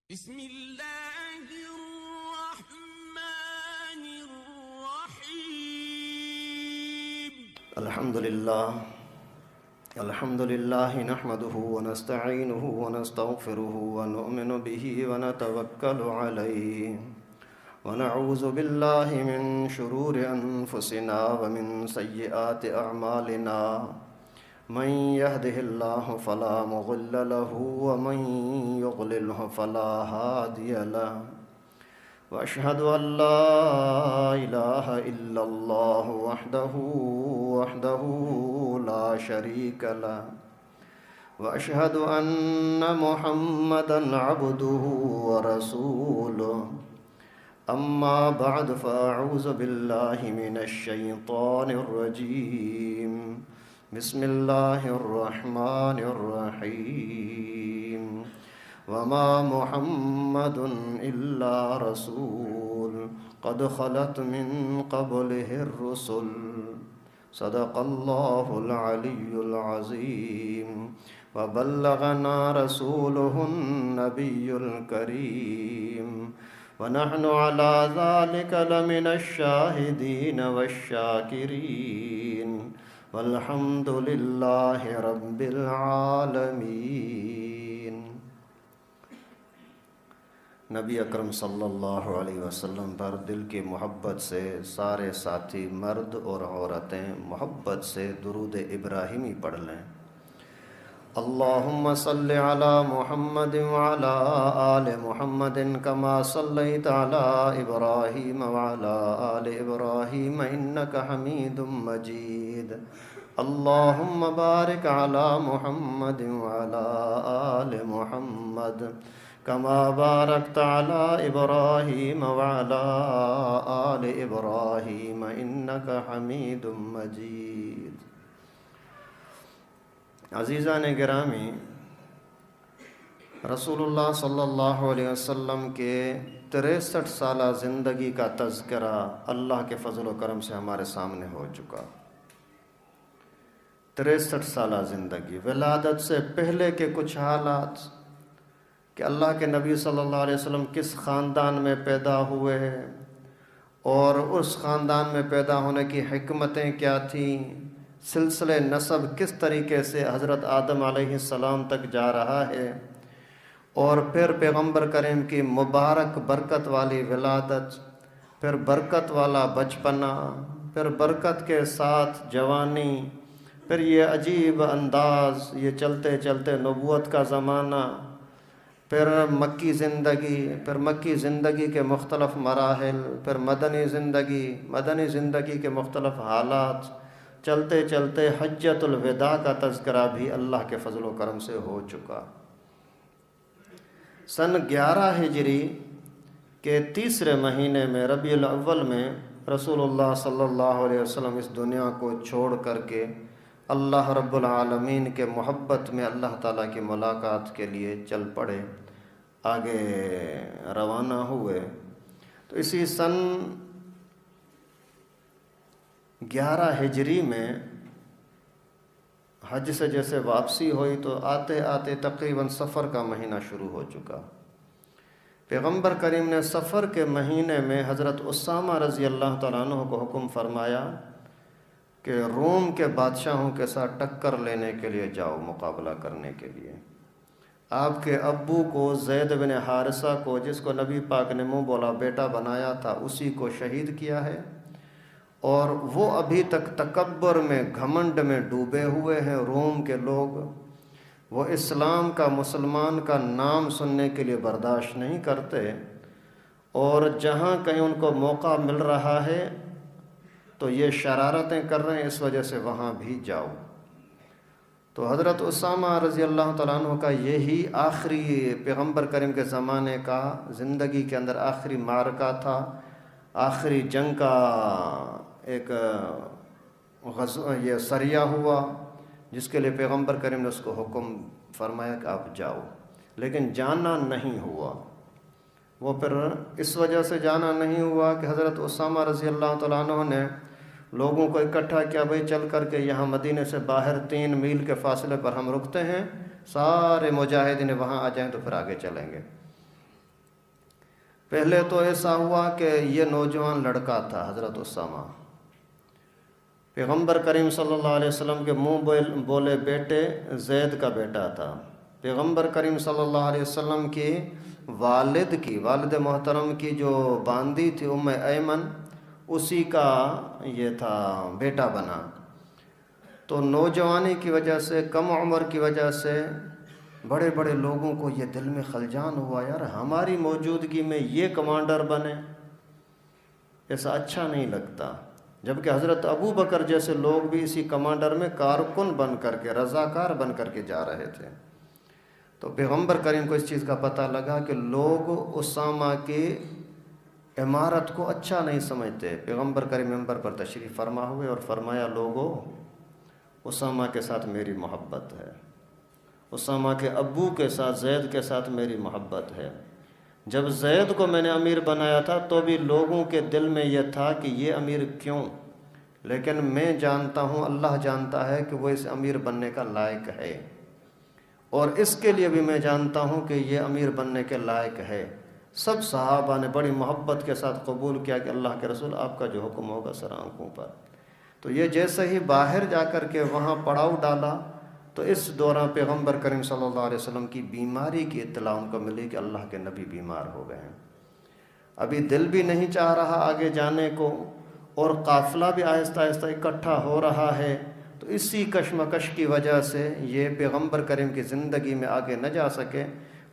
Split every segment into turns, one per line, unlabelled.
بسم اللہ الرحمن الرحیم
الحمد للہ نحمده ونستعینه ونستغفره ونؤمن به ونتوکل علیہ ونعوذ باللہ من شرور انفسنا ومن سیئات اعمالنا من يهده الله فلا مضل له ومن يضلله فلا هادي له وأشهد أن لا إله إلا الله وحده لا شريك له وأشهد أن محمدا عبده ورسوله أما بعد فأعوذ بالله من الشيطان الرجيم بسم اللہ الرحمن الرحیم وما محمد الا رسول قد خلت من قبله الرسل صدق اللہ العلی العظیم وبلغنا رسوله النبی الکریم ونحن على ذلك لمن الشاہدین والشاکرین والحمد للہ رب العالمین۔ نبی اکرم صلی اللہ علیہ وسلم پر دل کی محبت سے سارے ساتھی مرد اور عورتیں محبت سے درود ابراہیمی پڑھ لیں۔ اللہم صل علی محمد وعلی آل محمد کما صلیت علی ابراہیم وعلی آل ابراہیم انک حمید مجید۔ اللہم بارک علی محمد وعلی آل محمد کما بارکت علی ابراہیم وعلی آل ابراہیم انک حمید مجید۔ عزیزان گرامی، رسول اللہ صلی اللہ علیہ وسلم کے 63 سالہ زندگی کا تذکرہ اللہ کے فضل و کرم سے ہمارے سامنے ہو چکا۔ 63 سالہ زندگی، ولادت سے پہلے کے کچھ حالات کہ اللہ کے نبی صلی اللہ علیہ وسلم کس خاندان میں پیدا ہوئے اور اس خاندان میں پیدا ہونے کی حکمتیں کیا تھیں، سلسلہ نسب کس طریقے سے حضرت آدم علیہ السلام تک جا رہا ہے، اور پھر پیغمبر کریم کی مبارک برکت والی ولادت، پھر برکت والا بچپنا، پھر برکت کے ساتھ جوانی، پھر یہ عجیب انداز، یہ چلتے چلتے نبوت کا زمانہ، پھر مکی زندگی کے مختلف مراحل، پھر مدنی زندگی کے مختلف حالات، چلتے چلتے حجۃ الوداع کا تذکرہ بھی اللہ کے فضل و کرم سے ہو چکا۔ سن 11 ہجری کے تیسرے مہینے میں ربیع الاول میں رسول اللہ صلی اللہ علیہ وسلم اس دنیا کو چھوڑ کر کے اللہ رب العالمین کے محبت میں اللہ تعالیٰ کی ملاقات کے لیے چل پڑے، آگے روانہ ہوئے۔ تو اسی سن 11 ہجری میں حج سے جیسے واپسی ہوئی تو آتے آتے تقریباً سفر کا مہینہ شروع ہو چکا۔ پیغمبر کریم نے سفر کے مہینے میں حضرت اسامہ رضی اللہ تعالیٰ عنہ کو حکم فرمایا کہ روم کے بادشاہوں کے ساتھ ٹکر لینے کے لیے جاؤ، مقابلہ کرنے کے لیے۔ آپ کے ابو کو زید بن حارثہ کو، جس کو نبی پاک نے منہ بولا بیٹا بنایا تھا، اسی کو شہید کیا ہے، اور وہ ابھی تک تکبر میں، گھمنڈ میں ڈوبے ہوئے ہیں۔ روم کے لوگ وہ اسلام کا، مسلمان کا نام سننے کے لیے برداشت نہیں کرتے، اور جہاں کہیں ان کو موقع مل رہا ہے تو یہ شرارتیں کر رہے ہیں، اس وجہ سے وہاں بھی جاؤ۔ تو حضرت اسامہ رضی اللہ تعالیٰ عنہ کا یہی آخری پیغمبر کریم کے زمانے کا، زندگی کے اندر آخری معرکہ تھا، آخری جنگ کا ایک یہ سریہ ہوا، جس کے لیے پیغمبر کریم نے اس کو حکم فرمایا کہ آپ جاؤ، لیکن جانا نہیں ہوا۔ وہ پھر اس وجہ سے جانا نہیں ہوا کہ حضرت اسامہ رضی اللہ تعالیٰ عنہ نے لوگوں کو اکٹھا کیا، بھئی چل کر کے یہاں مدینے سے باہر 3 میل کے فاصلے پر ہم رکتے ہیں، سارے مجاہدین وہاں آ جائیں تو پھر آگے چلیں گے۔ پہلے تو ایسا ہوا کہ یہ نوجوان لڑکا تھا حضرت اسامہ، پیغمبر کریم صلی اللہ علیہ وسلم کے منہ بولے بیٹے زید کا بیٹا تھا۔ پیغمبر کریم صلی اللہ علیہ وسلم کی والد محترم کی جو باندی تھی ام ایمن، اسی کا یہ تھا بیٹا بنا۔ تو نوجوانی کی وجہ سے، کم عمر کی وجہ سے بڑے بڑے لوگوں کو یہ دل میں خلجان ہوا، یار ہماری موجودگی میں یہ کمانڈر بنے، ایسا اچھا نہیں لگتا۔ جبکہ حضرت ابو بکر جیسے لوگ بھی اسی کمانڈر میں کارکن بن کر کے، رضاکار بن کر کے جا رہے تھے۔ تو پیغمبر کریم کو اس چیز کا پتہ لگا کہ لوگ اسامہ کی عمارت کو اچھا نہیں سمجھتے۔ پیغمبر کریم منبر پر تشریف فرما ہوئے اور فرمایا، لوگوں اسامہ کے ساتھ میری محبت ہے، اسامہ کے ابو کے ساتھ، زید کے ساتھ میری محبت ہے۔ جب زید کو میں نے امیر بنایا تھا تو بھی لوگوں کے دل میں یہ تھا کہ یہ امیر کیوں، لیکن میں جانتا ہوں، اللہ جانتا ہے کہ وہ اس امیر بننے کا لائق ہے، اور اس کے لیے بھی میں جانتا ہوں کہ یہ امیر بننے کے لائق ہے۔ سب صحابہ نے بڑی محبت کے ساتھ قبول کیا کہ اللہ کے رسول آپ کا جو حکم ہوگا سر آنکھوں پر۔ تو یہ جیسے ہی باہر جا کر کے وہاں پڑاؤ ڈالا تو اس دوران پیغمبر کریم صلی اللہ علیہ وسلم کی بیماری کی اطلاع ان کو ملی کہ اللہ کے نبی بیمار ہو گئے ہیں۔ ابھی دل بھی نہیں چاہ رہا آگے جانے کو، اور قافلہ بھی آہستہ آہستہ اکٹھا ہو رہا ہے۔ تو اسی کشمکش کی وجہ سے یہ پیغمبر کریم کی زندگی میں آگے نہ جا سکے۔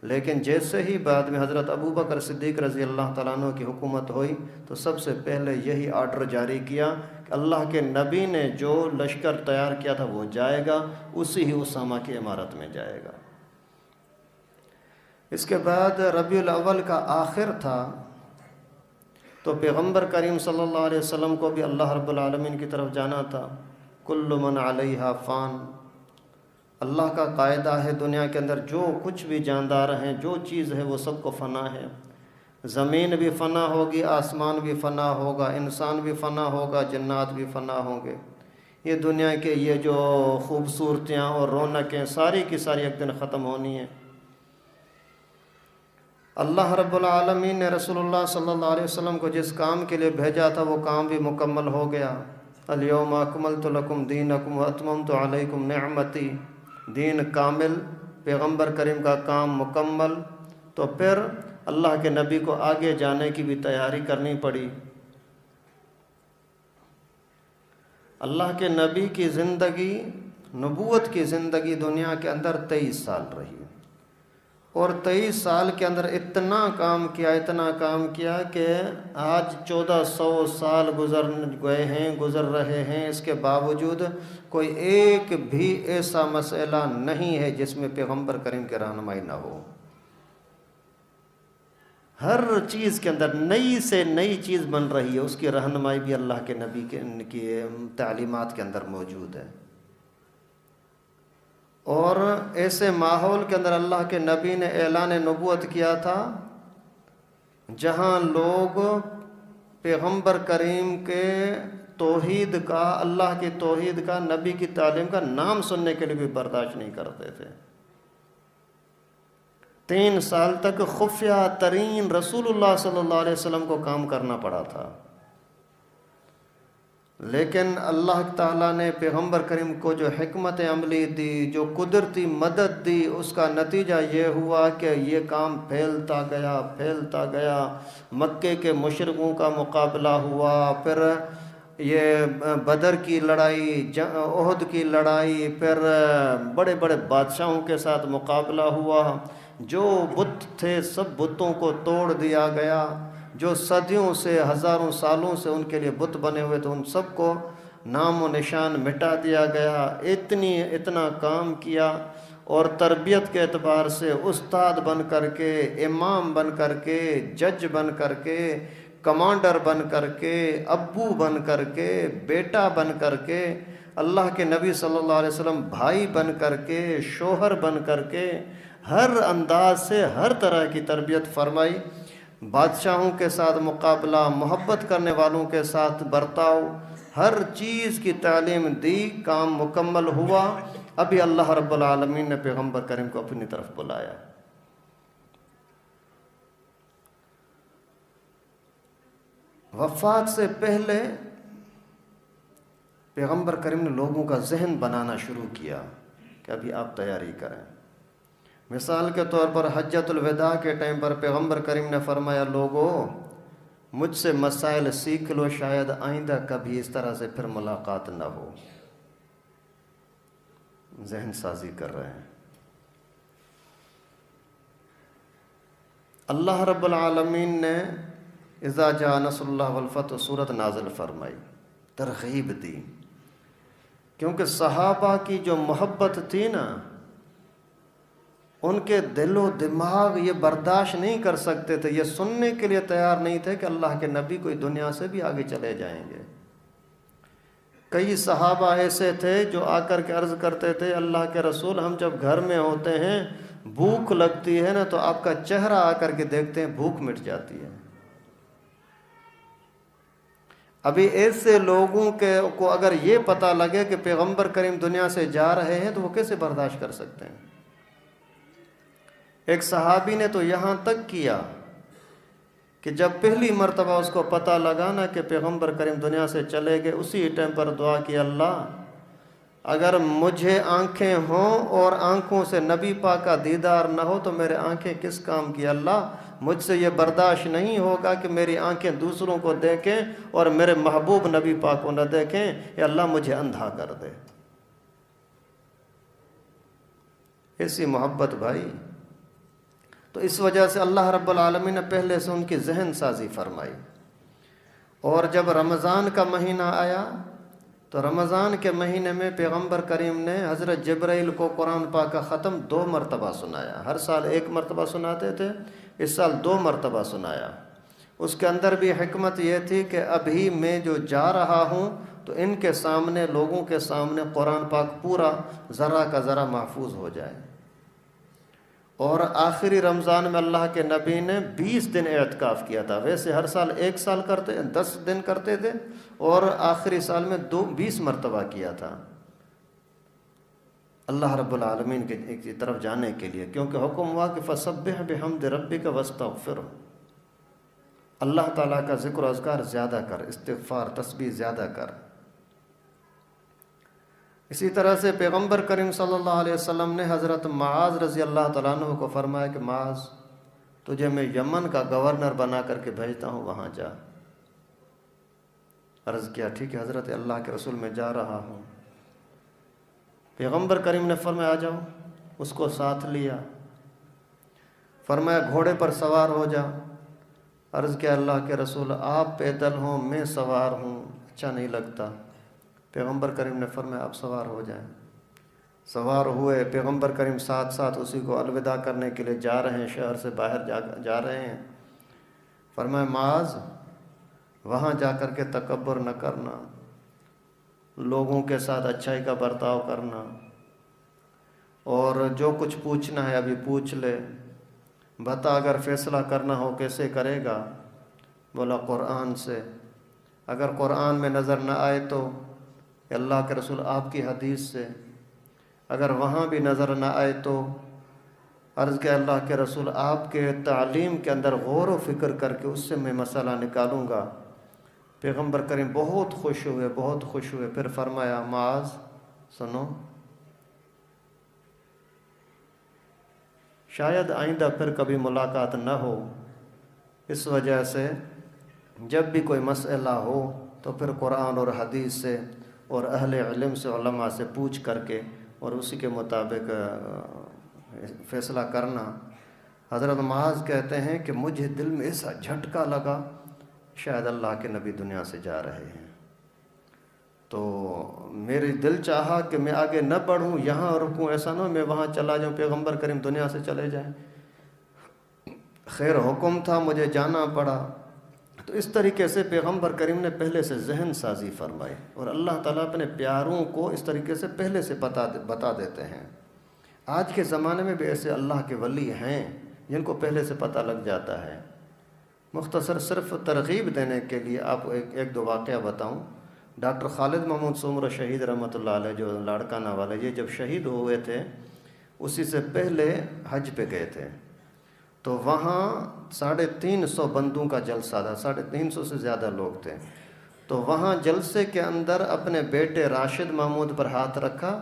لیکن جیسے ہی بعد میں حضرت ابو بکر صدیق رضی اللہ تعالیٰ عنہ کی حکومت ہوئی تو سب سے پہلے یہی آرڈر جاری کیا کہ اللہ کے نبی نے جو لشکر تیار کیا تھا وہ جائے گا، اسی ہی اسامہ کی عمارت میں جائے گا۔ اس کے بعد ربیع الاول کا آخر تھا، تو پیغمبر کریم صلی اللہ علیہ وسلم کو بھی اللہ رب العالمین کی طرف جانا تھا۔ کل من علیہا فان، اللہ کا قاعدہ ہے دنیا کے اندر جو کچھ بھی جاندار ہیں، جو چیز ہے وہ سب کو فنا ہے۔ زمین بھی فنا ہوگی، آسمان بھی فنا ہوگا، انسان بھی فنا ہوگا، جنات بھی فنا ہوں گے۔ یہ دنیا کے یہ جو خوبصورتیاں اور رونقیں ساری کی ساری ایک دن ختم ہونی ہیں۔ اللہ رب العالمین نے رسول اللہ صلی اللہ علیہ وسلم کو جس کام کے لیے بھیجا تھا وہ کام بھی مکمل ہو گیا۔ الیوم اکملت لکم دینکم واتممت علیکم نعمتی، دین کامل، پیغمبر کریم کا کام مکمل۔ تو پھر اللہ کے نبی کو آگے جانے کی بھی تیاری کرنی پڑی۔ اللہ کے نبی کی زندگی، نبوت کی زندگی دنیا کے اندر 23 سال رہی، اور 23 سال کے اندر اتنا کام کیا کہ آج 1400 سال گزر رہے ہیں، اس کے باوجود کوئی ایک بھی ایسا مسئلہ نہیں ہے جس میں پیغمبر کریم کی رہنمائی نہ ہو۔ ہر چیز کے اندر نئی سے نئی چیز بن رہی ہے، اس کی رہنمائی بھی اللہ کے نبی کی تعلیمات کے اندر موجود ہے۔ اور ایسے ماحول کے اندر اللہ کے نبی نے اعلان نبوت کیا تھا جہاں لوگ پیغمبر کریم کے توحید کا، اللہ کی توحید کا، نبی کی تعلیم کا نام سننے کے لیے بھی برداشت نہیں کرتے تھے۔ 3 سال تک خفیہ ترین رسول اللہ صلی اللہ علیہ وسلم کو کام کرنا پڑا تھا، لیکن اللہ تعالیٰ نے پیغمبر کریم کو جو حکمت عملی دی، جو قدرتی مدد دی، اس کا نتیجہ یہ ہوا کہ یہ کام پھیلتا گیا۔ مکے کے مشرکوں کا مقابلہ ہوا، پھر یہ بدر کی لڑائی، احد کی لڑائی، پھر بڑے بڑے بادشاہوں کے ساتھ مقابلہ ہوا۔ جو بت تھے سب بتوں کو توڑ دیا گیا، جو صدیوں سے، ہزاروں سالوں سے ان کے لیے بت بنے ہوئے تھے ان سب کو نام و نشان مٹا دیا گیا۔ اتنا کام کیا، اور تربیت کے اعتبار سے استاد بن کر کے، امام بن کر کے، جج بن کر کے، کمانڈر بن کر کے، ابو بن کر کے، بیٹا بن کر کے، اللہ کے نبی صلی اللہ علیہ وسلم بھائی بن کر کے، شوہر بن کر کے، ہر انداز سے ہر طرح کی تربیت فرمائی۔ بادشاہوں کے ساتھ مقابلہ، محبت کرنے والوں کے ساتھ برتاؤ، ہر چیز کی تعلیم دی، کام مکمل ہوا۔ ابھی اللہ رب العالمین نے پیغمبر کریم کو اپنی طرف بلایا۔ وفات سے پہلے پیغمبر کریم نے لوگوں کا ذہن بنانا شروع کیا کہ ابھی آپ تیاری کریں۔ مثال کے طور پر حجۃ الوداع کے ٹائم پر پیغمبر کریم نے فرمایا لوگوں مجھ سے مسائل سیکھ لو، شاید آئندہ کبھی اس طرح سے پھر ملاقات نہ ہو۔ ذہن سازی کر رہے ہیں۔ اللہ رب العالمین نے اذا جاء نصر اللہ والفتح سورت نازل فرمائی، ترغیب دی، کیونکہ صحابہ کی جو محبت تھی نا، ان کے دل و دماغ یہ برداشت نہیں کر سکتے تھے، یہ سننے کے لیے تیار نہیں تھے کہ اللہ کے نبی کوئی دنیا سے بھی آگے چلے جائیں گے۔ کئی صحابہ ایسے تھے جو آ کر کے عرض کرتے تھے اللہ کے رسول ہم جب گھر میں ہوتے ہیں بھوک لگتی ہے نا تو آپ کا چہرہ آ کر کے دیکھتے ہیں بھوک مٹ جاتی ہے۔ ابھی ایسے لوگوں کو اگر یہ پتہ لگے کہ پیغمبر کریم دنیا سے جا رہے ہیں تو وہ کیسے برداشت کر سکتے ہیں؟ ایک صحابی نے تو یہاں تک کیا کہ جب پہلی مرتبہ اس کو پتہ لگا نا کہ پیغمبر کریم دنیا سے چلے گئے، اسی ٹائم پر دعا کی اللہ اگر مجھے آنکھیں ہوں اور آنکھوں سے نبی پاک کا دیدار نہ ہو تو میرے آنکھیں کس کام کی؟ اللہ مجھ سے یہ برداشت نہیں ہوگا کہ میری آنکھیں دوسروں کو دیکھیں اور میرے محبوب نبی پاک کو نہ دیکھیں، یا اللہ مجھے اندھا کر دے۔ ایسی محبت بھائی۔ تو اس وجہ سے اللہ رب العالمین نے پہلے سے ان کی ذہن سازی فرمائی۔ اور جب رمضان کا مہینہ آیا تو رمضان کے مہینے میں پیغمبر کریم نے حضرت جبرائیل کو قرآن پاک کا ختم 2 مرتبہ سنایا۔ ہر سال 1 مرتبہ سناتے تھے، اس سال 2 مرتبہ سنایا۔ اس کے اندر بھی حکمت یہ تھی کہ ابھی میں جو جا رہا ہوں تو ان کے سامنے، لوگوں کے سامنے قرآن پاک پورا ذرہ کا ذرہ محفوظ ہو جائے۔ اور آخری رمضان میں اللہ کے نبی نے 20 دن اعتکاف کیا تھا۔ ویسے ہر سال 1 سال کرتے 10 دن کرتے تھے، اور آخری سال میں 20 مرتبہ کیا تھا اللہ رب العالمین کی طرف جانے کے لیے، کیونکہ حکم ہوا کہ فسبح بحمد ربک واستغفر، اللہ تعالیٰ کا ذکر و اذکار زیادہ کر، استغفار تسبیح زیادہ کر۔ اسی طرح سے پیغمبر کریم صلی اللہ علیہ وسلم نے حضرت معاذ رضی اللہ تعالیٰ عنہ کو فرمایا کہ معاذ تجھے میں یمن کا گورنر بنا کر کے بھیجتا ہوں، وہاں جا۔ عرض کیا ٹھیک ہے حضرت اللہ کے رسول میں جا رہا ہوں۔ پیغمبر کریم نے فرمایا آ جاؤ، اس کو ساتھ لیا، فرمایا گھوڑے پر سوار ہو جا۔ عرض کیا اللہ کے رسول آپ پیدل ہوں میں سوار ہوں، اچھا نہیں لگتا۔ پیغمبر کریم نے فرمایا آپ سوار ہو جائیں۔ سوار ہوئے، پیغمبر کریم ساتھ ساتھ اسی کو الوداع کرنے کے لیے جا رہے ہیں، شہر سے باہر جا رہے ہیں۔ فرمایا معاذ وہاں جا کر کے تکبر نہ کرنا، لوگوں کے ساتھ اچھائی کا برتاؤ کرنا، اور جو کچھ پوچھنا ہے ابھی پوچھ لے، بتا اگر فیصلہ کرنا ہو کیسے کرے گا؟ بولا قرآن سے، اگر قرآن میں نظر نہ آئے تو اللہ کے رسول آپ کی حدیث سے، اگر وہاں بھی نظر نہ آئے تو عرض کہ اللہ کے رسول آپ کے تعلیم کے اندر غور و فکر کر کے اس سے میں مسئلہ نکالوں گا۔ پیغمبر کریم بہت خوش ہوئے، بہت خوش ہوئے۔ پھر فرمایا معاذ سنو، شاید آئندہ پھر کبھی ملاقات نہ ہو، اس وجہ سے جب بھی کوئی مسئلہ ہو تو پھر قرآن اور حدیث سے اور اہل علم سے، علماء سے پوچھ کر کے اور اسی کے مطابق فیصلہ کرنا۔ حضرت معاذ کہتے ہیں کہ مجھے دل میں ایسا جھٹکا لگا شاید اللہ کے نبی دنیا سے جا رہے ہیں، تو میری دل چاہا کہ میں آگے نہ بڑھوں، یہاں رکوں، ایسا نہ ہو میں وہاں چلا جاؤں، پیغمبر کریم دنیا سے چلے جائیں۔ خیر حکم تھا، مجھے جانا پڑا۔ تو اس طریقے سے پیغمبر کریم نے پہلے سے ذہن سازی فرمائی، اور اللہ تعالیٰ اپنے پیاروں کو اس طریقے سے پہلے سے بتا دیتے ہیں۔ آج کے زمانے میں بھی ایسے اللہ کے ولی ہیں جن کو پہلے سے پتہ لگ جاتا ہے۔ مختصر صرف ترغیب دینے کے لیے آپ ایک 2 واقعہ بتاؤں۔ ڈاکٹر خالد محمود سومرہ شہید رحمۃ اللہ علیہ، جو لاڑکانہ والے، یہ جب شہید ہوئے تھے اسی سے پہلے حج پہ گئے تھے، تو وہاں 350 بندوں کا جلسہ تھا، 350 سے زیادہ لوگ تھے. تو وہاں جلسے کے اندر اپنے بیٹے راشد محمود پر ہاتھ رکھا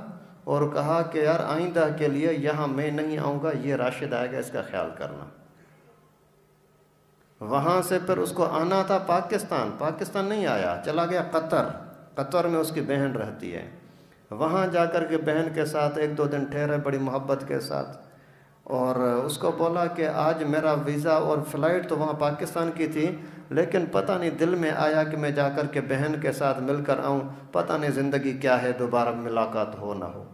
اور کہا کہ یار آئندہ کے لیے یہاں میں نہیں آؤں گا، یہ راشد آئے گا، اس کا خیال کرنا. وہاں سے پھر اس کو آنا تھا پاکستان نہیں آیا، چلا گیا قطر میں اس کی بہن رہتی ہے. وہاں جا کر کے بہن کے ساتھ 1-2 دن ٹھہرے بڑی محبت کے ساتھ، اور اس کو بولا کہ آج میرا ویزا اور فلائٹ تو وہاں پاکستان کی تھی، لیکن پتہ نہیں دل میں آیا کہ میں جا کر کے بہن کے ساتھ مل کر آؤں، پتہ نہیں زندگی کیا ہے، دوبارہ ملاقات ہو نہ ہو.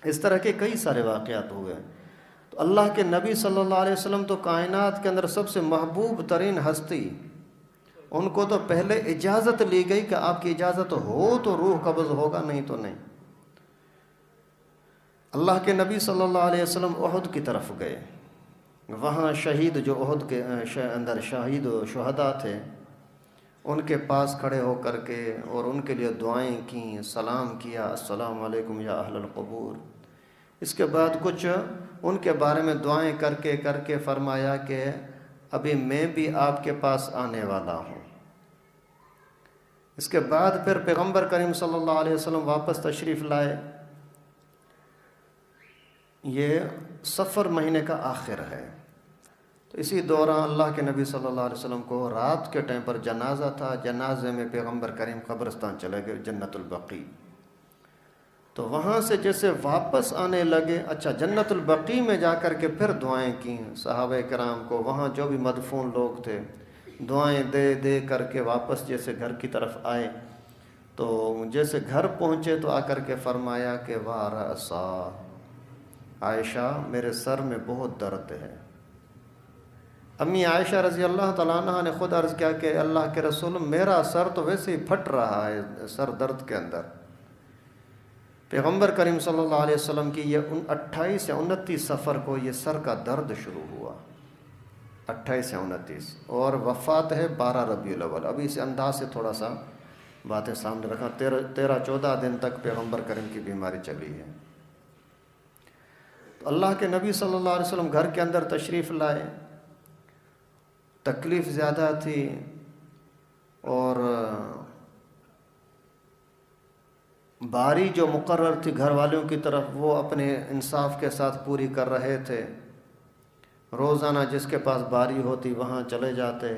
اس طرح کے کئی سارے واقعات ہوئے. تو اللہ کے نبی صلی اللہ علیہ وسلم تو کائنات کے اندر سب سے محبوب ترین ہستی، ان کو تو پہلے اجازت لی گئی کہ آپ کی اجازت ہو تو روح قبض ہوگا، نہیں تو نہیں. اللہ کے نبی صلی اللہ علیہ وسلم احد کی طرف گئے. وہاں شہید جو احد کے اندر شہید و شہداء تھے، ان کے پاس کھڑے ہو کر کے اور ان کے لیے دعائیں کیں، سلام کیا، السلام علیکم یا اہل القبور. اس کے بعد کچھ ان کے بارے میں دعائیں کر کے فرمایا کہ ابھی میں بھی آپ کے پاس آنے والا ہوں. اس کے بعد پھر پیغمبر کریم صلی اللہ علیہ وسلم واپس تشریف لائے. یہ صفر مہینے کا آخر ہے. تو اسی دوران اللہ کے نبی صلی اللہ علیہ وسلم کو رات کے ٹائم پر جنازہ تھا. جنازے میں پیغمبر کریم قبرستان چلے گئے، جنت البقیع. تو وہاں سے جیسے واپس آنے لگے، اچھا جنت البقیع میں جا کر کے پھر دعائیں کیں صحابہ کرام کو. وہاں جو بھی مدفون لوگ تھے دعائیں دے کر کے واپس جیسے گھر کی طرف آئے. تو جیسے گھر پہنچے تو آ کر کے فرمایا کہ واہ رأسا، عائشہ میرے سر میں بہت درد ہے. امی عائشہ رضی اللہ تعالیٰ عنہ نے خود عرض کیا کہ اللہ کے رسول میرا سر تو ویسے ہی پھٹ رہا ہے سر درد کے اندر. پیغمبر کریم صلی اللہ علیہ وسلم کی یہ 28 یا 29 سفر کو یہ سر کا درد شروع ہوا، 28 یا 29، اور وفات ہے 12 ربیع الاول. ابھی اس انداز سے تھوڑا سا باتیں سامنے رکھا. 13-14 دن تک پیغمبر کریم کی بیماری چلی ہے. تو اللہ کے نبی صلی اللہ علیہ وسلم گھر کے اندر تشریف لائے. تکلیف زیادہ تھی اور باری جو مقرر تھی گھر والوں کی طرف وہ اپنے انصاف کے ساتھ پوری کر رہے تھے. روزانہ جس کے پاس باری ہوتی وہاں چلے جاتے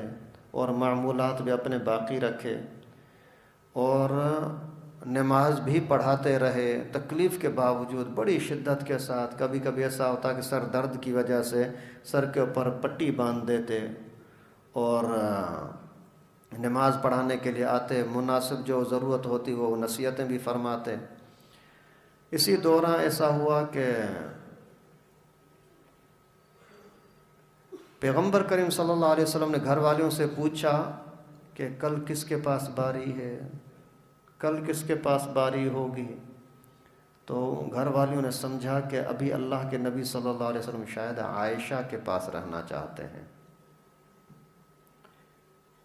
اور معمولات بھی اپنے باقی رکھے اور نماز بھی پڑھاتے رہے. تکلیف کے باوجود بڑی شدت کے ساتھ. کبھی کبھی ایسا ہوتا کہ سر درد کی وجہ سے سر کے اوپر پٹی باندھ دیتے اور نماز پڑھانے کے لیے آتے. مناسب جو ضرورت ہوتی وہ نصیحتیں بھی فرماتے. اسی دوران ایسا ہوا کہ پیغمبر کریم صلی اللہ علیہ وسلم نے گھر والوں سے پوچھا کہ کل کس کے پاس باری ہے، کل کس کے پاس باری ہوگی. تو گھر والوں نے سمجھا کہ ابھی اللہ کے نبی صلی اللہ علیہ وسلم شاید عائشہ کے پاس رہنا چاہتے ہیں،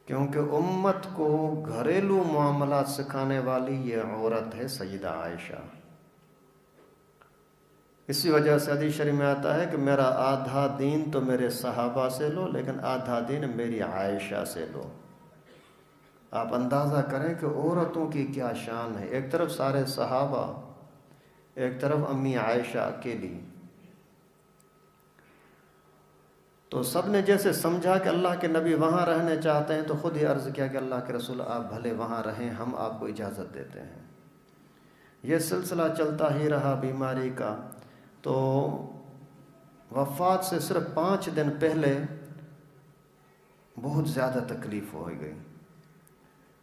کیونکہ امت کو گھریلو معاملات سکھانے والی یہ عورت ہے سیدہ عائشہ. اسی وجہ سے حدیث شریف میں آتا ہے کہ میرا آدھا دین تو میرے صحابہ سے لو لیکن آدھا دین میری عائشہ سے لو. آپ اندازہ کریں کہ عورتوں کی کیا شان ہے. ایک طرف سارے صحابہ، ایک طرف امی عائشہ اکیلی. تو سب نے جیسے سمجھا کہ اللہ کے نبی وہاں رہنے چاہتے ہیں تو خود ہی عرض کیا کہ اللہ کے رسول آپ بھلے وہاں رہیں، ہم آپ کو اجازت دیتے ہیں. یہ سلسلہ چلتا ہی رہا بیماری کا. تو وفات سے صرف 5 دن پہلے بہت زیادہ تکلیف ہو گئی.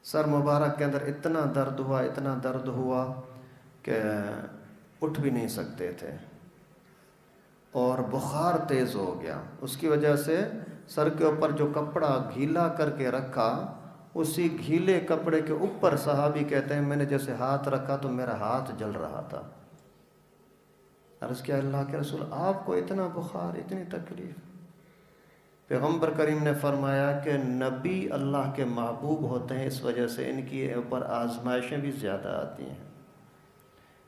سر مبارک کے اندر اتنا درد ہوا کہ اٹھ بھی نہیں سکتے تھے اور بخار تیز ہو گیا. اس کی وجہ سے سر کے اوپر جو کپڑا گھیلا کر کے رکھا، اسی گھیلے کپڑے کے اوپر صحابی کہتے ہیں میں نے جیسے ہاتھ رکھا تو میرا ہاتھ جل رہا تھا. عرض کیا اللہ کے رسول آپ کو اتنا بخار، اتنی تکلیف؟ پیغمبر کریم نے فرمایا کہ نبی اللہ کے محبوب ہوتے ہیں، اس وجہ سے ان کی اوپر آزمائشیں بھی زیادہ آتی ہیں.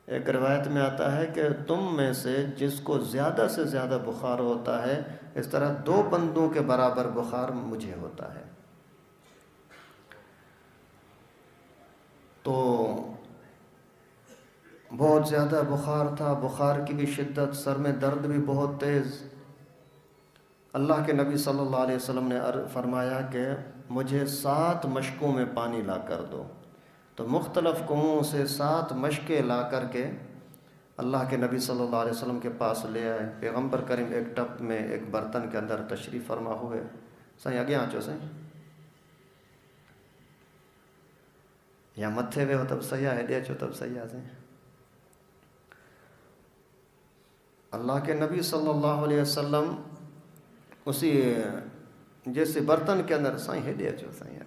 ایک روایت میں آتا ہے کہ تم میں سے جس کو زیادہ سے زیادہ بخار ہوتا ہے اس طرح 2 بندوں کے برابر بخار مجھے ہوتا ہے۔ تو بہت زیادہ بخار تھا، بخار کی بھی شدت، سر میں درد بھی بہت تیز۔ اللہ کے نبی صلی اللہ علیہ وسلم نے فرمایا کہ مجھے 7 مشکوں میں پانی لا کر دو۔ تو مختلف کنوؤں سے 7 مشکیں لا کر کے اللہ کے نبی صلی اللہ علیہ وسلم کے پاس لے آئے۔ پیغمبر کریم ایک ٹپ میں ایک برتن کے اندر تشریف فرما ہوئے۔ سائیں اگے آنچو سائیں یا متھے وے ہو تب سیاح ہے ڈے چو تب سیاح سے اللہ کے نبی صلی اللہ علیہ وسلم اسی جیسے برتن کے اندر سائیں ہے ڈے چو سائیں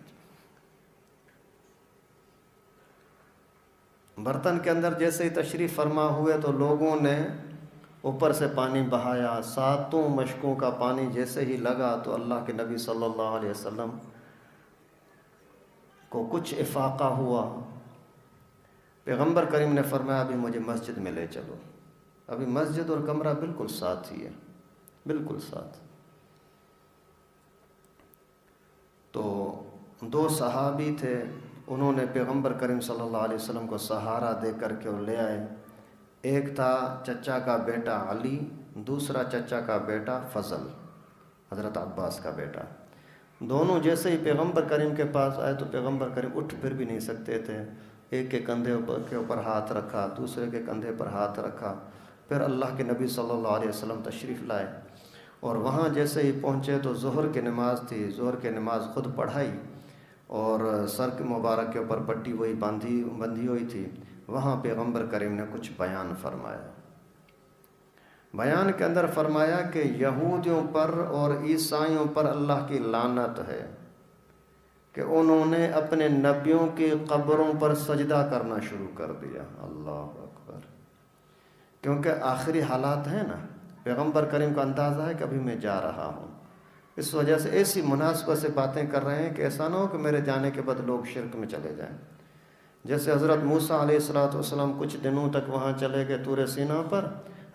برتن کے اندر جیسے ہی تشریف فرما ہوئے تو لوگوں نے اوپر سے پانی بہایا۔ 7 مشکوں کا پانی جیسے ہی لگا تو اللہ کے نبی صلی اللہ علیہ وسلم کو کچھ افاقہ ہوا۔ پیغمبر کریم نے فرمایا ابھی مجھے مسجد میں لے چلو۔ ابھی مسجد اور کمرہ بالکل ساتھ ہی ہے، بالکل ساتھ۔ تو 2 صحابی تھے، انہوں نے پیغمبر کریم صلی اللہ علیہ وسلم کو سہارا دے کر کے لے آئے۔ ایک تھا چچا کا بیٹا علی، دوسرا چچا کا بیٹا فضل، حضرت عباس کا بیٹا۔ دونوں جیسے ہی پیغمبر کریم کے پاس آئے تو پیغمبر کریم اٹھ پھر بھی نہیں سکتے تھے۔ ایک کے کندھے کے اوپر ہاتھ رکھا، دوسرے کے کندھے پر ہاتھ رکھا، پھر اللہ کے نبی صلی اللہ علیہ وسلم تشریف لائے اور وہاں جیسے ہی پہنچے تو ظہر کی نماز تھی۔ ظہر کی نماز خود پڑھائی اور سر کے مبارک کے اوپر پٹی وہی بندھی ہوئی تھی۔ وہاں پیغمبر کریم نے کچھ بیان فرمایا۔ بیان کے اندر فرمایا کہ یہودیوں پر اور عیسائیوں پر اللہ کی لعنت ہے کہ انہوں نے اپنے نبیوں کی قبروں پر سجدہ کرنا شروع کر دیا۔ اللہ اکبر! کیونکہ آخری حالات ہیں نا، پیغمبر کریم کا اندازہ ہے کہ ابھی میں جا رہا ہوں، اس وجہ سے ایسی مناسبت سے باتیں کر رہے ہیں کہ ایسا نہ ہو کہ میرے جانے کے بعد لوگ شرک میں چلے جائیں۔ جیسے حضرت موسیٰ علیہ السلام کچھ دنوں تک وہاں چلے گئے طور سینا پر،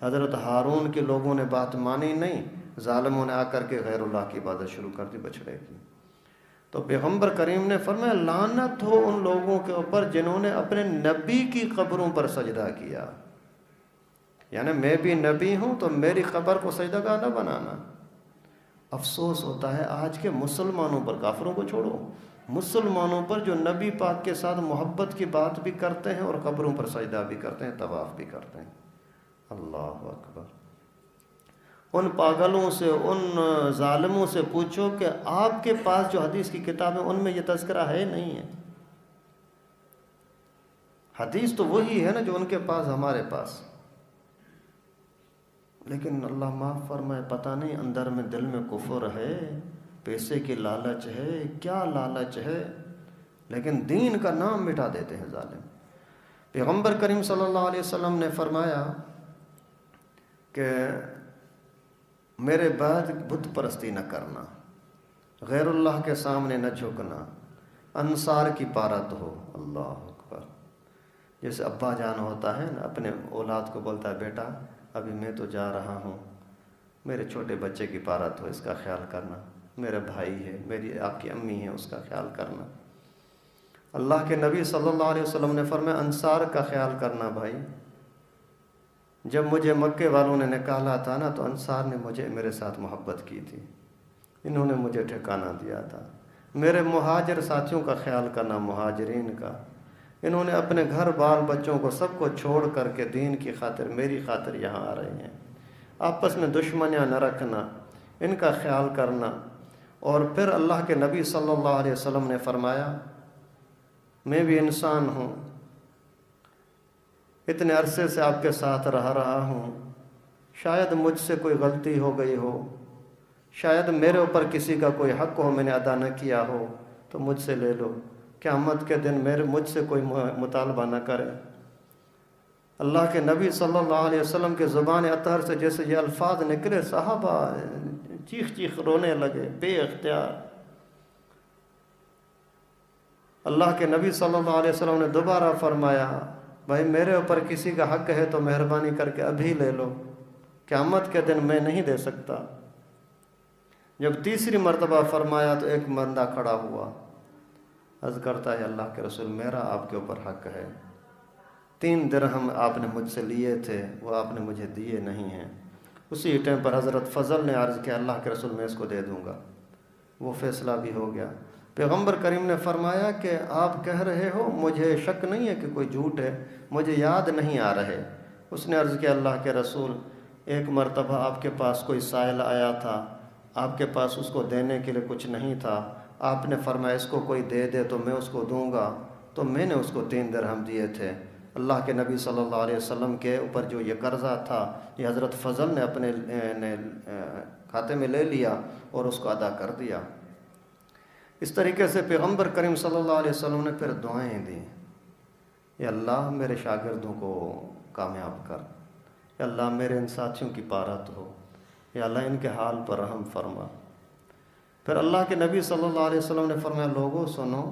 حضرت ہارون کے لوگوں نے بات مانی نہیں، ظالموں نے آ کر کے غیر اللہ کی عبادت شروع کر دی بچڑے کی۔ تو پیغمبر کریم نے فرمایا لعنت ہو ان لوگوں کے اوپر جنہوں نے اپنے نبی کی قبروں پر سجدہ کیا۔ یعنی میں بھی نبی ہوں تو میری قبر کو سجدہ گاہ نہ بنانا۔ افسوس ہوتا ہے آج کے مسلمانوں پر، کافروں کو چھوڑو، مسلمانوں پر جو نبی پاک کے ساتھ محبت کی بات بھی کرتے ہیں اور قبروں پر سجدہ بھی کرتے ہیں، طواف بھی کرتے ہیں۔ اللہ اکبر! ان پاگلوں سے، ان ظالموں سے پوچھو کہ آپ کے پاس جو حدیث کی کتاب ہے ان میں یہ تذکرہ ہے نہیں ہے؟ حدیث تو وہی ہے نا جو ان کے پاس ہمارے پاس، لیکن اللہ معاف فرمائے پتہ نہیں اندر میں دل میں کفر ہے، پیسے کی لالچ ہے، کیا لالچ ہے، لیکن دین کا نام مٹا دیتے ہیں ظالم۔ پیغمبر کریم صلی اللہ علیہ وسلم نے فرمایا کہ میرے بعد بت پرستی نہ کرنا، غیر اللہ کے سامنے نہ جھکنا، انصار کی پارت ہو۔ اللہ اکبر! جیسے ابا جان ہوتا ہے نا، اپنے اولاد کو بولتا ہے بیٹا ابھی میں تو جا رہا ہوں، میرے چھوٹے بچے کی پارت ہو، اس کا خیال کرنا، میرا بھائی ہے، میری آپ کی امی ہے، اس کا خیال کرنا۔ اللہ کے نبی صلی اللہ علیہ وسلم نے فرمایا انصار کا خیال کرنا بھائی۔ جب مجھے مکے والوں نے نکالا تھا نا تو انصار نے میرے ساتھ محبت کی تھی، انہوں نے مجھے ٹھکانہ دیا تھا۔ میرے مہاجر ساتھیوں کا خیال کرنا، مہاجرین کا، انہوں نے اپنے گھر بال بچوں کو سب کو چھوڑ کر کے دین کی خاطر، میری خاطر یہاں آ رہے ہیں۔ آپس میں دشمنیاں نہ رکھنا، ان کا خیال کرنا۔ اور پھر اللہ کے نبی صلی اللہ علیہ وسلم نے فرمایا میں بھی انسان ہوں، اتنے عرصے سے آپ کے ساتھ رہا ہوں، شاید مجھ سے کوئی غلطی ہو گئی ہو، شاید میرے اوپر کسی کا کوئی حق ہو میں نے ادا نہ کیا ہو، تو مجھ سے لے لو، قیامت کے دن مجھ سے کوئی مطالبہ نہ کرے۔ اللہ کے نبی صلی اللہ علیہ وسلم کے زبان اطہر سے جیسے یہ الفاظ نکلے، صحابہ چیخ چیخ رونے لگے بے اختیار۔ اللہ کے نبی صلی اللہ علیہ وسلم نے دوبارہ فرمایا بھائی میرے اوپر کسی کا حق ہے تو مہربانی کر کے ابھی لے لو، قیامت کے دن میں نہیں دے سکتا۔ جب تیسری مرتبہ فرمایا تو ایک بندہ کھڑا ہوا، عرض کرتا ہے اللہ کے رسول میرا آپ کے اوپر حق ہے، 3 درہم آپ نے مجھ سے لیے تھے وہ آپ نے مجھے دیے نہیں ہیں۔ اسی ٹائم پر حضرت فضل نے عرض کیا اللہ کے رسول میں اس کو دے دوں گا، وہ فیصلہ بھی ہو گیا۔ پیغمبر کریم نے فرمایا کہ آپ کہہ رہے ہو مجھے شک نہیں ہے کہ کوئی جھوٹ ہے، مجھے یاد نہیں آ رہے۔ اس نے عرض کیا اللہ کے رسول ایک مرتبہ آپ کے پاس کوئی سائل آیا تھا، آپ کے پاس اس کو دینے کے لیے کچھ نہیں تھا، آپ نے فرمایا اس کو کوئی دے دے تو میں اس کو دوں گا، تو میں نے اس کو 3 درہم دیے تھے۔ اللہ کے نبی صلی اللہ علیہ وسلم کے اوپر جو یہ قرضہ تھا یہ حضرت فضل نے اپنے کھاتے میں لے لیا اور اس کو ادا کر دیا۔ اس طریقے سے پیغمبر کریم صلی اللہ علیہ وسلم نے پھر دعائیں دیں، یا اللہ میرے شاگردوں کو کامیاب کر، یا اللہ میرے ان ساتھیوں کی پارت ہو، یا اللہ ان کے حال پر رحم فرما۔ پھر اللہ کے نبی صلی اللہ علیہ وسلم نے فرمایا لوگوں سنو،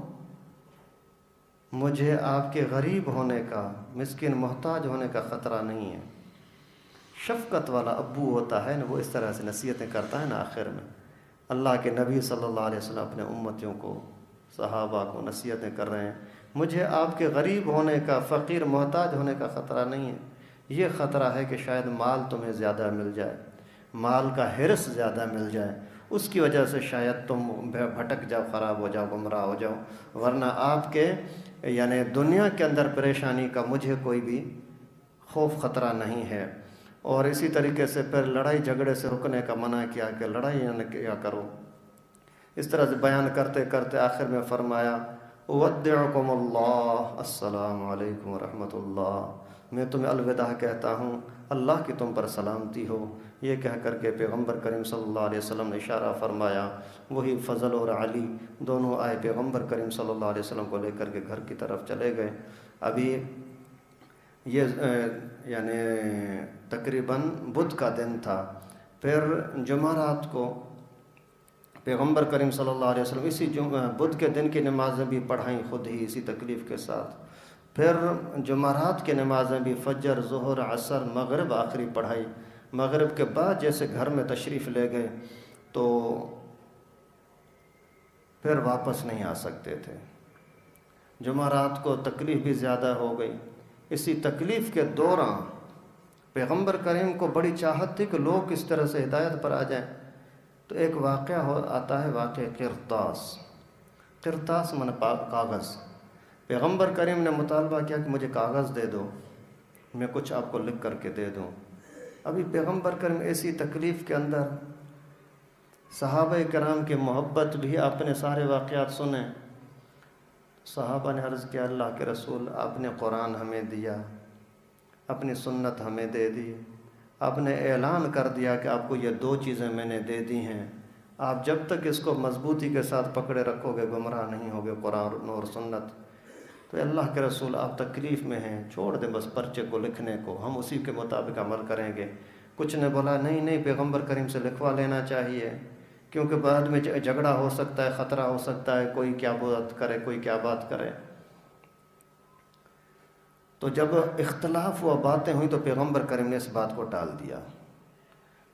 مجھے آپ کے غریب ہونے کا، مسکین محتاج ہونے کا خطرہ نہیں ہے۔ شفقت والا ابو ہوتا ہے نا، وہ اس طرح سے نصیحتیں کرتا ہے نا، آخر میں اللہ کے نبی صلی اللہ علیہ وسلم اپنے امتیوں کو، صحابہ کو نصیحتیں کر رہے ہیں، مجھے آپ کے غریب ہونے کا، فقیر محتاج ہونے کا خطرہ نہیں ہے، یہ خطرہ ہے کہ شاید مال تمہیں زیادہ مل جائے، مال کا حرص زیادہ مل جائے، اس کی وجہ سے شاید تم بھٹک جاؤ، خراب ہو جاؤ، گمراہ ہو جاؤ، ورنہ آپ کے یعنی دنیا کے اندر پریشانی کا مجھے کوئی بھی خوف خطرہ نہیں ہے۔ اور اسی طریقے سے پھر لڑائی جھگڑے سے رکنے کا منع کیا کہ لڑائی نہ کیا کرو۔ اس طرح سے بیان کرتے کرتے آخر میں فرمایا اودعکم اللہ، السلام علیکم ورحمۃ اللہ، میں تمہیں الوداع کہتا ہوں، اللہ کی تم پر سلامتی ہو۔ یہ کہہ کر کے پیغمبر کریم صلی اللہ علیہ وسلم نے اشارہ فرمایا، وہی فضل اور علی دونوں آئے پیغمبر کریم صلی اللہ علیہ وسلم کو لے کر کے گھر کی طرف چلے گئے۔ ابھی یہ یعنی تقریباً بدھ کا دن تھا، پھر جمعرات کو پیغمبر کریم صلی اللہ علیہ وسلم اسی بدھ کے دن کی نمازیں بھی پڑھائیں خود ہی اسی تکلیف کے ساتھ، پھر جمعرات کی نمازیں بھی فجر، ظہر، عصر، مغرب آخری پڑھائی۔ مغرب کے بعد جیسے گھر میں تشریف لے گئے تو پھر واپس نہیں آ سکتے تھے، جمعرات کو تکلیف بھی زیادہ ہو گئی۔ اسی تکلیف کے دوران پیغمبر کریم کو بڑی چاہت تھی کہ لوگ اس طرح سے ہدایت پر آ جائیں، تو ایک واقعہ آتا ہے، واقعہ قرطاس من کاغذ۔ پیغمبر کریم نے مطالبہ کیا کہ مجھے کاغذ دے دو، میں کچھ آپ کو لکھ کر کے دے دوں۔ ابھی پیغمبر کریم ایسی تکلیف کے اندر، صحابہ کرام کی محبت بھی، آپ نے سارے واقعات سنے۔ صحابہ نے عرض کیا اللہ کے رسول آپ نے قرآن ہمیں دیا، اپنی سنت ہمیں دے دی، آپ نے اعلان کر دیا کہ آپ کو یہ 2 چیزیں میں نے دے دی ہیں، آپ جب تک اس کو مضبوطی کے ساتھ پکڑے رکھو گے گمراہ نہیں ہوگے، قرآن اور سنت۔ تو اللہ کے رسول آپ تکلیف میں ہیں، چھوڑ دیں بس پرچے کو لکھنے کو، ہم اسی کے مطابق عمل کریں گے۔ کچھ نے بولا نہیں پیغمبر کریم سے لکھوا لینا چاہیے، کیونکہ بعد میں جھگڑا ہو سکتا ہے، خطرہ ہو سکتا ہے، کوئی کیا بات کرے، کوئی کیا بات کرے۔ تو جب اختلاف ہوا، باتیں ہوئی، تو پیغمبر کریم نے اس بات کو ٹال دیا۔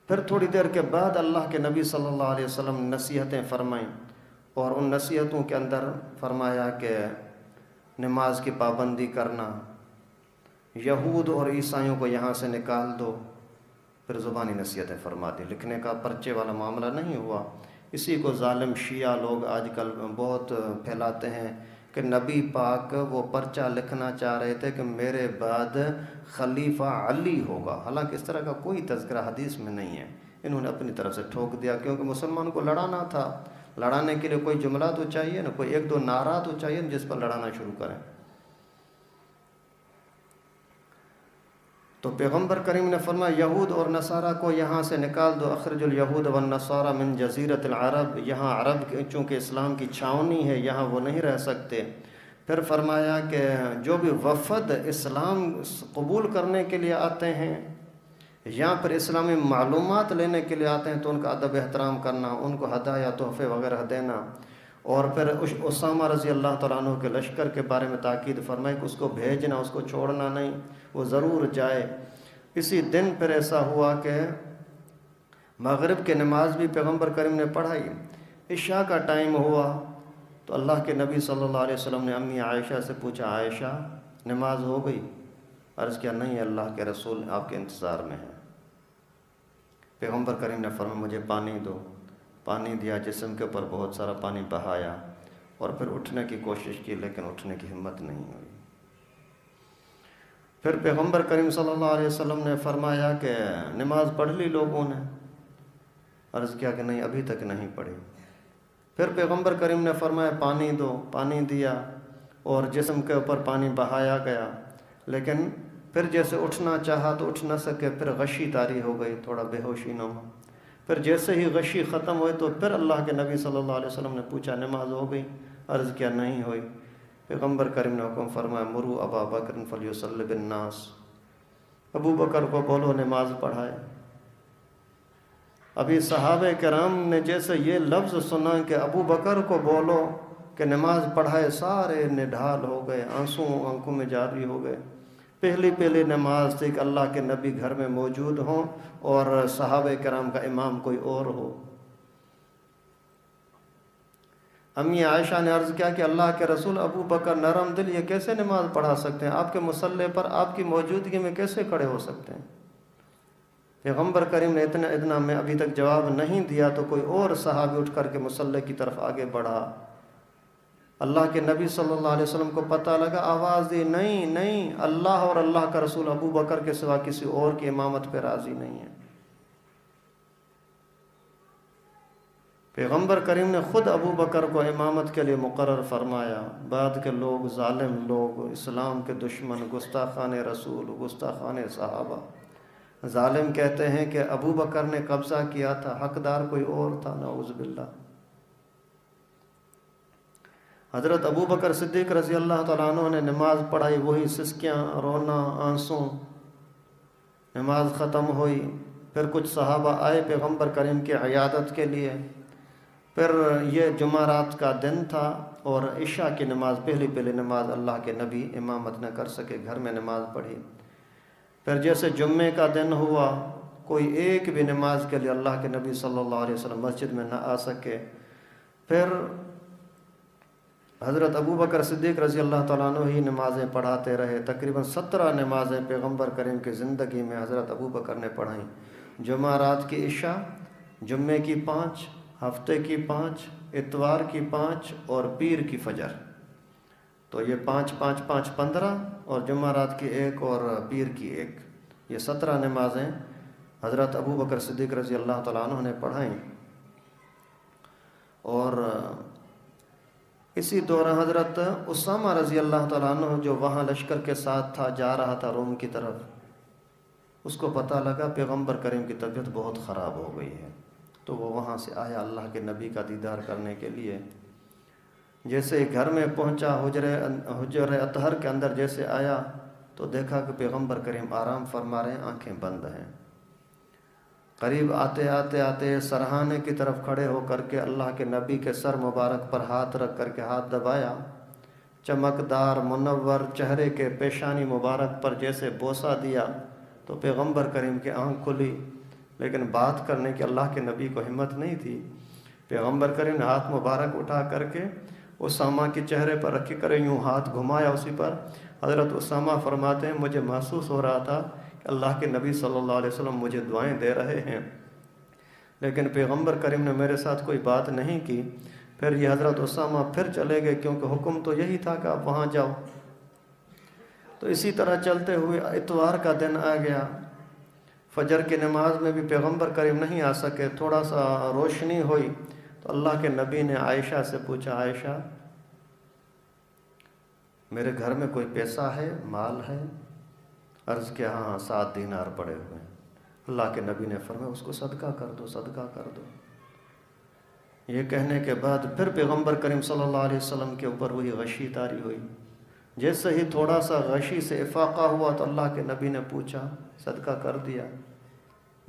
پھر تھوڑی دیر کے بعد اللہ کے نبی صلی اللہ علیہ وسلم نے نصیحتیں فرمائیں، اور ان نصیحتوں کے اندر فرمایا کہ نماز کی پابندی کرنا، یہود اور عیسائیوں کو یہاں سے نکال دو۔ پھر زبانی نصیحتیں فرما دی، لکھنے کا پرچے والا معاملہ نہیں ہوا۔ اسی کو ظالم شیعہ لوگ آج کل بہت پھیلاتے ہیں کہ نبی پاک وہ پرچہ لکھنا چاہ رہے تھے کہ میرے بعد خلیفہ علی ہوگا، حالانکہ اس طرح کا کوئی تذکرہ حدیث میں نہیں ہے۔ انہوں نے اپنی طرف سے ٹھوک دیا، کیونکہ مسلمان کو لڑانا تھا، لڑانے کے لیے کوئی جملہ تو چاہیے نا، کوئی 1-2 نعرہ تو چاہیے جس پر لڑانا شروع کریں۔ تو پیغمبر کریم نے فرمایا یہود اور نصارہ کو یہاں سے نکال دو، اخرج الیہود والنصارى من جزیرۃ العرب، یہاں عرب چونکہ اسلام کی چھاونی ہے، یہاں وہ نہیں رہ سکتے۔ پھر فرمایا کہ جو بھی وفد اسلام قبول کرنے کے لیے آتے ہیں، یہاں پر اسلامی معلومات لینے کے لیے آتے ہیں، تو ان کا ادب احترام کرنا، ان کو ہدایہ تحفے وغیرہ دینا۔ اور پھر اسامہ رضی اللہ تعالیٰ عنہ کے لشکر کے بارے میں تاکید فرمائی کہ اس کو بھیجنا، اس کو چھوڑنا نہیں، وہ ضرور جائے۔ اسی دن پھر ایسا ہوا کہ مغرب کی نماز بھی پیغمبر کریم نے پڑھائی۔ عشاء کا ٹائم ہوا تو اللہ کے نبی صلی اللہ علیہ وسلم نے امی عائشہ سے پوچھا، عائشہ نماز ہو گئی؟ عرض کیا، نہیں اللہ کے رسول آپ کے انتظار میں ہیں۔ پیغمبر کریم نے فرمایا مجھے پانی دو۔ پانی دیا، جسم کے اوپر بہت سارا پانی بہایا اور پھر اٹھنے کی کوشش کی لیکن اٹھنے کی ہمت نہیں ہوئی۔ پھر پیغمبر کریم صلی اللہ علیہ وسلم نے فرمایا کہ نماز پڑھ لی لوگوں نے؟ عرض کیا کہ نہیں ابھی تک نہیں پڑھی۔ پھر پیغمبر کریم نے فرمایا پانی دو۔ پانی دیا اور جسم کے اوپر پانی بہایا گیا، لیکن پھر جیسے اٹھنا چاہا تو اٹھ نہ سکے، پھر غشی طاری ہو گئی، تھوڑا بے ہوشی نما۔ پھر جیسے ہی غشی ختم ہوئی تو پھر اللہ کے نبی صلی اللہ علیہ وسلم نے پوچھا نماز ہو گئی؟ عرض کیا نہیں ہوئی۔ پیغمبر کریم نے حکم فرمایا مرو ابا بکر فلیصلی بالناس، ابو بکر کو بولو نماز پڑھائے۔ ابھی صحابہ کرام نے جیسے یہ لفظ سنا کہ ابو بکر کو بولو کہ نماز پڑھائے، سارے نڈھال ہو گئے، آنسو آنکھوں میں جاری ہو گئے۔ پہلی نماز تھی کہ اللہ کے نبی گھر میں موجود ہوں اور صحابہ کرام کا امام کوئی اور ہو۔ امی عائشہ نے عرض کیا کہ اللہ کے رسول ابو بکر نرم دل یہ کیسے نماز پڑھا سکتے ہیں؟ آپ کے مصلی پر آپ کی موجودگی میں کیسے کھڑے ہو سکتے ہیں؟ پیغمبر کریم نے اتنا میں ابھی تک جواب نہیں دیا تو کوئی اور صحابی اٹھ کر کے مصلی کی طرف آگے بڑھا۔ اللہ کے نبی صلی اللہ علیہ وسلم کو پتہ لگا، آواز دی نہیں اللہ اور اللہ کا رسول ابو بکر کے سوا کسی اور کی امامت پہ راضی نہیں ہے۔ پیغمبر کریم نے خود ابو بکر کو امامت کے لیے مقرر فرمایا۔ بعد کے لوگ، ظالم لوگ، اسلام کے دشمن، گستاخان رسول، گستاخان صحابہ، ظالم کہتے ہیں کہ ابو بکر نے قبضہ کیا تھا، حقدار کوئی اور تھا، نعوذ باللہ۔ حضرت ابو بکر صدیق رضی اللہ تعالیٰ عنہ نے نماز پڑھائی، وہی سسکیاں، رونا، آنسو۔ نماز ختم ہوئی، پھر کچھ صحابہ آئے پیغمبر کریم کی عیادت کے لیے۔ پھر یہ جمعرات کا دن تھا اور عشاء کی نماز، پہلی نماز اللہ کے نبی امامت نہ کر سکے، گھر میں نماز پڑھی۔ پھر جیسے جمعے کا دن ہوا، کوئی ایک بھی نماز کے لیے اللہ کے نبی صلی اللہ علیہ وسلم مسجد میں نہ آ سکے۔ پھر حضرت ابو بکر صدیق رضی اللہ تعالیٰ عنہ ہی نمازیں پڑھاتے رہے۔ تقریباً 17 نمازیں پیغمبر کریم کی زندگی میں حضرت ابو بکر نے پڑھائیں۔ جمعرات کی عشاء، جمعے کی 5، ہفتے کی 5، اتوار کی 5 اور پیر کی فجر۔ تو یہ 5 5 5 15 اور جمعرات کی 1 اور پیر کی 1، یہ 17 نمازیں حضرت ابو بکر صدیق رضی اللہ تعالیٰ عنہ نے پڑھائیں۔ اور اسی دوران حضرت اسامہ رضی اللہ تعالیٰ عنہ جو وہاں لشکر کے ساتھ تھا، جا رہا تھا روم کی طرف، اس کو پتہ لگا پیغمبر کریم کی طبیعت بہت خراب ہو گئی ہے، تو وہ وہاں سے آیا اللہ کے نبی کا دیدار کرنے کے لیے۔ جیسے ہی گھر میں پہنچا، حجر اطہر کے اندر جیسے آیا تو دیکھا کہ پیغمبر کریم آرام فرما رہے ہیں، آنکھیں بند ہیں۔ قریب آتے سرہانے کی طرف کھڑے ہو کر کے اللہ کے نبی کے سر مبارک پر ہاتھ رکھ کر کے ہاتھ دبایا، چمکدار منور چہرے کے پیشانی مبارک پر جیسے بوسہ دیا تو پیغمبر کریم کی آنکھ کھلی، لیکن بات کرنے کی اللہ کے نبی کو ہمت نہیں تھی۔ پیغمبر کریم نے ہاتھ مبارک اٹھا کر کے اسامہ کے چہرے پر رکھ کر یوں ہاتھ گھمایا اسی پر۔ حضرت اسامہ فرماتے ہیں مجھے محسوس ہو رہا تھا کہ اللہ کے نبی صلی اللہ علیہ وسلم مجھے دعائیں دے رہے ہیں، لیکن پیغمبر کریم نے میرے ساتھ کوئی بات نہیں کی۔ پھر یہ حضرت اسامہ پھر چلے گئے، کیونکہ حکم تو یہی تھا کہ آپ وہاں جاؤ۔ تو اسی طرح چلتے ہوئے اتوار کا دن آ گیا۔ فجر کی نماز میں بھی پیغمبر کریم نہیں آ سکے، تھوڑا سا روشنی ہوئی تو اللہ کے نبی نے عائشہ سے پوچھا، عائشہ میرے گھر میں کوئی پیسہ ہے، مال ہے؟ عرض کیا ہاں 7 دینار پڑے ہوئے ہیں۔ اللہ کے نبی نے فرمایا اس کو صدقہ کر دو، صدقہ کر دو۔ یہ کہنے کے بعد پھر پیغمبر کریم صلی اللہ علیہ وسلم کے اوپر وہی غشی طاری ہوئی۔ جیسے ہی تھوڑا سا غشی سے افاقہ ہوا تو اللہ کے نبی نے پوچھا، صدقہ کر دیا؟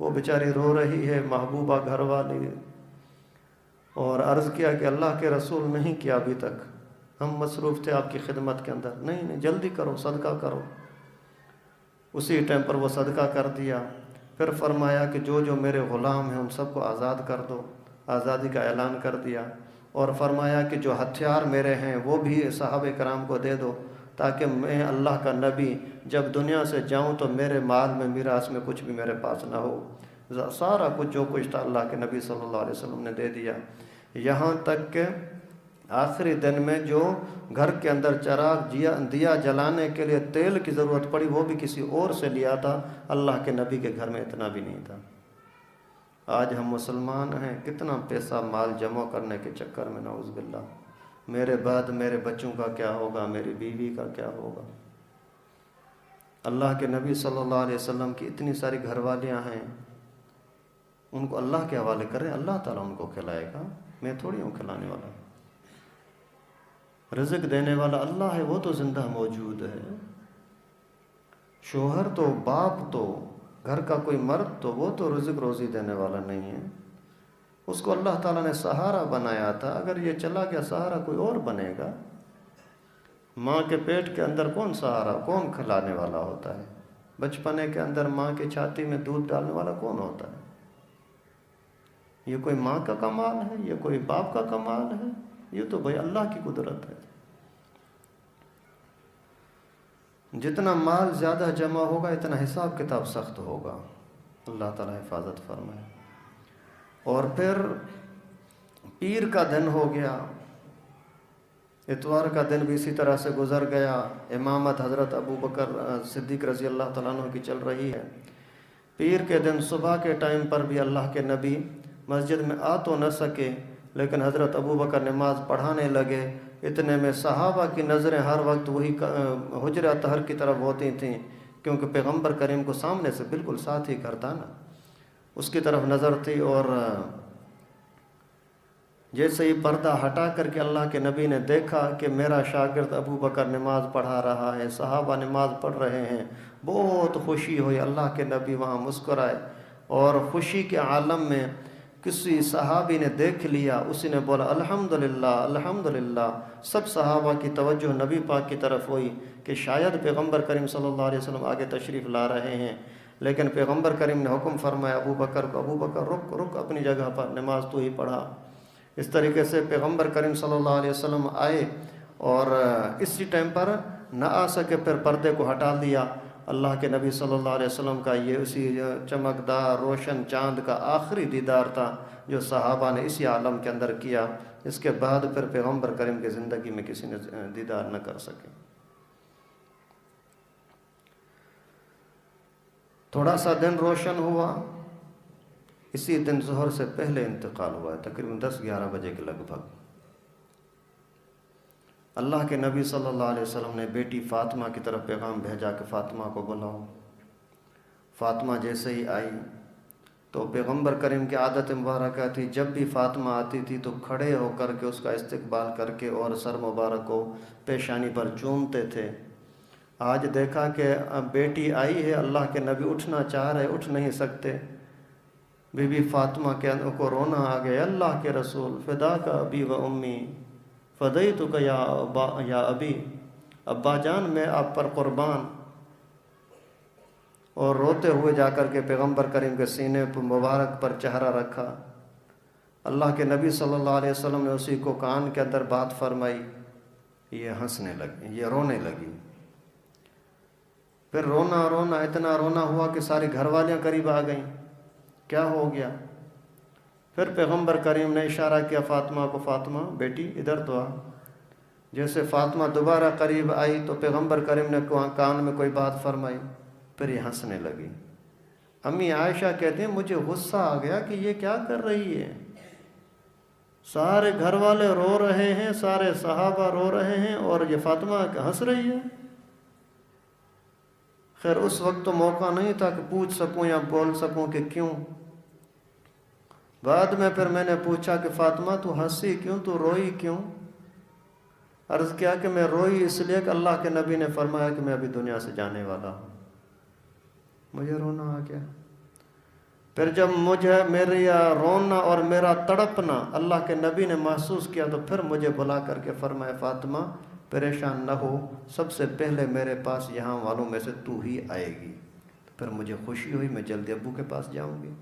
وہ بیچاری رو رہی ہے، محبوبہ گھر والی، اور عرض کیا کہ اللہ کے رسول نہیں کیا ابھی تک، ہم مصروف تھے آپ کی خدمت کے اندر۔ نہیں جلدی کرو، صدقہ کرو۔ اسی ٹائم پر وہ صدقہ کر دیا۔ پھر فرمایا کہ جو جو میرے غلام ہیں ان سب کو آزاد کر دو، آزادی کا اعلان کر دیا، اور فرمایا کہ جو ہتھیار میرے ہیں وہ بھی صحابہ کرام کو دے دو، تاکہ میں اللہ کا نبی جب دنیا سے جاؤں تو میرے مال میں میراث میں کچھ بھی میرے پاس نہ ہو۔ سارا کچھ جو کچھ تھا اللہ کے نبی صلی اللہ علیہ وسلم نے دے دیا، یہاں تک کہ آخری دن میں جو گھر کے اندر چراغ دیا جلانے کے لیے تیل کی ضرورت پڑی وہ بھی کسی اور سے لیا تھا، اللہ کے نبی کے گھر میں اتنا بھی نہیں تھا۔ آج ہم مسلمان ہیں، کتنا پیسہ مال جمع کرنے کے چکر میں نعوذ باللہ، میرے بعد میرے بچوں کا کیا ہوگا، میری بیوی کا کیا ہوگا۔ اللہ کے نبی صلی اللہ علیہ وسلم کی اتنی ساری گھر والیاں ہیں، ان کو اللہ کے حوالے کریں، اللہ تعالیٰ ان کو کھلائے گا، میں تھوڑی ہوں کھلانے والا۔ رزق دینے والا اللہ ہے، وہ تو زندہ موجود ہے۔ شوہر تو، باپ تو، گھر کا کوئی مرد تو، وہ تو رزق روزی دینے والا نہیں ہے، اس کو اللہ تعالیٰ نے سہارا بنایا تھا، اگر یہ چلا گیا سہارا کوئی اور بنے گا۔ ماں کے پیٹ کے اندر کون سہارا، کون کھلانے والا ہوتا ہے؟ بچپنے کے اندر ماں کی چھاتی میں دودھ ڈالنے والا کون ہوتا ہے؟ یہ کوئی ماں کا کمال ہے، یہ کوئی باپ کا کمال ہے؟ یہ تو بھائی اللہ کی قدرت ہے۔ جتنا مال زیادہ جمع ہوگا اتنا حساب کتاب سخت ہوگا، اللہ تعالیٰ حفاظت فرمائے۔ اور پھر پیر کا دن ہو گیا، اتوار کا دن بھی اسی طرح سے گزر گیا، امامت حضرت ابو بکر صدیق رضی اللہ تعالیٰ عنہ کی چل رہی ہے۔ پیر کے دن صبح کے ٹائم پر بھی اللہ کے نبی مسجد میں آ تو نہ سکے، لیکن حضرت ابو بکر نماز پڑھانے لگے، اتنے میں صحابہ کی نظریں ہر وقت وہی حجرہ طہر کی طرف ہوتی تھیں، کیونکہ پیغمبر کریم کو سامنے سے بالکل ساتھ ہی کرتا نا، اس کی طرف نظر تھی۔ اور جیسے ہی پردہ ہٹا کر کے اللہ کے نبی نے دیکھا کہ میرا شاگرد ابو بکر نماز پڑھا رہا ہے، صحابہ نماز پڑھ رہے ہیں، بہت خوشی ہوئی۔ اللہ کے نبی وہاں مسکرائے، اور خوشی کے عالم میں کسی صحابی نے دیکھ لیا، اسی نے بولا الحمدللہ الحمدللہ۔ سب صحابہ کی توجہ نبی پاک کی طرف ہوئی کہ شاید پیغمبر کریم صلی اللہ علیہ وسلم آگے تشریف لا رہے ہیں، لیکن پیغمبر کریم نے حکم فرمایا ابو بکر کو، ابو بکر رک رک اپنی جگہ پر، نماز تو ہی پڑھا۔ اس طریقے سے پیغمبر کریم صلی اللہ علیہ وسلم آئے، اور اسی ٹائم پر نہ آ سکے، پھر پردے کو ہٹا دیا۔ اللہ کے نبی صلی اللہ علیہ وسلم کا یہ اسی چمکدار روشن چاند کا آخری دیدار تھا جو صحابہ نے اسی عالم کے اندر کیا۔ اس کے بعد پھر پیغمبر کریم کی زندگی میں کسی نے دیدار نہ کر سکے۔ تھوڑا سا دن روشن ہوا، اسی دن ظہر سے پہلے انتقال ہوا ہے، تقریباً 10-11 بجے کے لگ بھگ۔ اللہ کے نبی صلی اللہ علیہ وسلم نے بیٹی فاطمہ کی طرف پیغام بھیجا کہ فاطمہ کو بلاؤ۔ فاطمہ جیسے ہی آئی تو پیغمبر کریم کی عادت مبارکہ تھی، جب بھی فاطمہ آتی تھی تو کھڑے ہو کر کے اس کا استقبال کر کے اور سر مبارک کو پیشانی پر چومتے تھے۔ آج دیکھا کہ بیٹی آئی ہے، اللہ کے نبی اٹھنا چاہ رہے، اٹھ نہیں سکتے، بی بی فاطمہ کے کو رونا آ گیا، اللہ کے رسول فداک ابی و امی فدیتک یا ابی، ابا جان میں آپ پر قربان۔ اور روتے ہوئے جا کر کے پیغمبر کریم کے سینے پر مبارک پر چہرہ رکھا۔ اللہ کے نبی صلی اللہ علیہ وسلم نے اسی کو کان کے اندر بات فرمائی، یہ ہنسنے لگی، یہ رونے لگی۔ پھر رونا رونا اتنا رونا ہوا کہ ساری گھر والیاں قریب آ گئیں، کیا ہو گیا؟ پھر پیغمبر کریم نے اشارہ کیا فاطمہ کو، فاطمہ بیٹی ادھر تو آ۔ جیسے فاطمہ دوبارہ قریب آئی تو پیغمبر کریم نے کان میں کوئی بات فرمائی، پھر یہ ہنسنے لگی۔ امی عائشہ کہتے ہیں مجھے غصہ آ گیا کہ یہ کیا کر رہی ہے، سارے گھر والے رو رہے ہیں، سارے صحابہ رو رہے ہیں، اور یہ فاطمہ ہنس رہی ہے۔ خیر اس وقت تو موقع نہیں تھا کہ پوچھ سکوں یا بول سکوں کہ کیوں۔ بعد میں پھر میں نے پوچھا کہ فاطمہ تو ہنسی کیوں، تو روئی کیوں؟ عرض کیا کہ میں روئی اس لیے کہ اللہ کے نبی نے فرمایا کہ میں ابھی دنیا سے جانے والا ہوں، مجھے رونا آ گیا۔ پھر جب مجھے میرا رونا اور میرا تڑپنا اللہ کے نبی نے محسوس کیا تو پھر مجھے بلا کر کے فرمایا فاطمہ پریشان نہ ہو، سب سے پہلے میرے پاس یہاں والوں میں سے تو ہی آئے گی۔ پھر مجھے خوشی ہوئی، میں جلدی ابو کے پاس جاؤں گی۔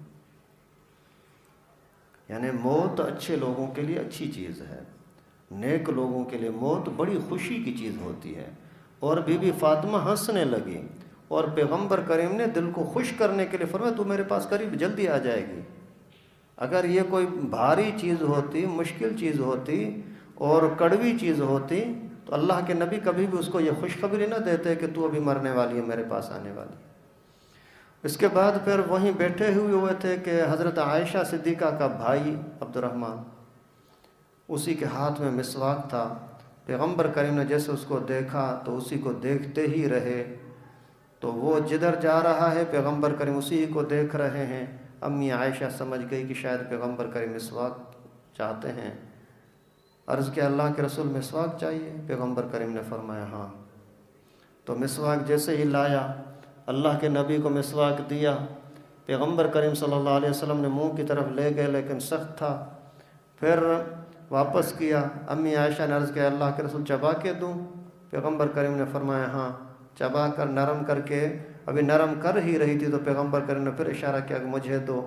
یعنی موت اچھے لوگوں کے لیے اچھی چیز ہے، نیک لوگوں کے لیے موت بڑی خوشی کی چیز ہوتی ہے۔ اور بی بی فاطمہ ہنسنے لگی، اور پیغمبر کریم نے دل کو خوش کرنے کے لیے فرمایا تو میرے پاس قریب جلدی آ جائے گی۔ اگر یہ کوئی بھاری چیز ہوتی، مشکل چیز ہوتی اور کڑوی چیز ہوتی تو اللہ کے نبی کبھی بھی اس کو یہ خوشخبری نہ دیتے کہ تو ابھی مرنے والی ہے، میرے پاس آنے والی۔ اس کے بعد پھر وہیں بیٹھے ہوئے تھے کہ حضرت عائشہ صدیقہ کا بھائی عبد الرحمن، اسی کے ہاتھ میں مسواک تھا۔ پیغمبر کریم نے جیسے اس کو دیکھا تو اسی کو دیکھتے ہی رہے، تو وہ جدھر جا رہا ہے پیغمبر کریم اسی کو دیکھ رہے ہیں۔ امی عائشہ سمجھ گئی کہ شاید پیغمبر کریم مسواک چاہتے ہیں، عرض کہ اللہ کے رسول مسواک چاہیے؟ پیغمبر کریم نے فرمایا ہاں۔ تو مسواک جیسے ہی لایا، اللہ کے نبی کو مسواک دیا، پیغمبر کریم صلی اللہ علیہ وسلم نے منہ کی طرف لے گئے لیکن سخت تھا، پھر واپس کیا۔ امی عائشہ نے عرض کیا اللہ کے رسول چبا کے دوں؟ پیغمبر کریم نے فرمایا ہاں، چبا کر نرم کر کے، ابھی نرم کر ہی رہی تھی تو پیغمبر کریم نے پھر اشارہ کیا کہ مجھے دو۔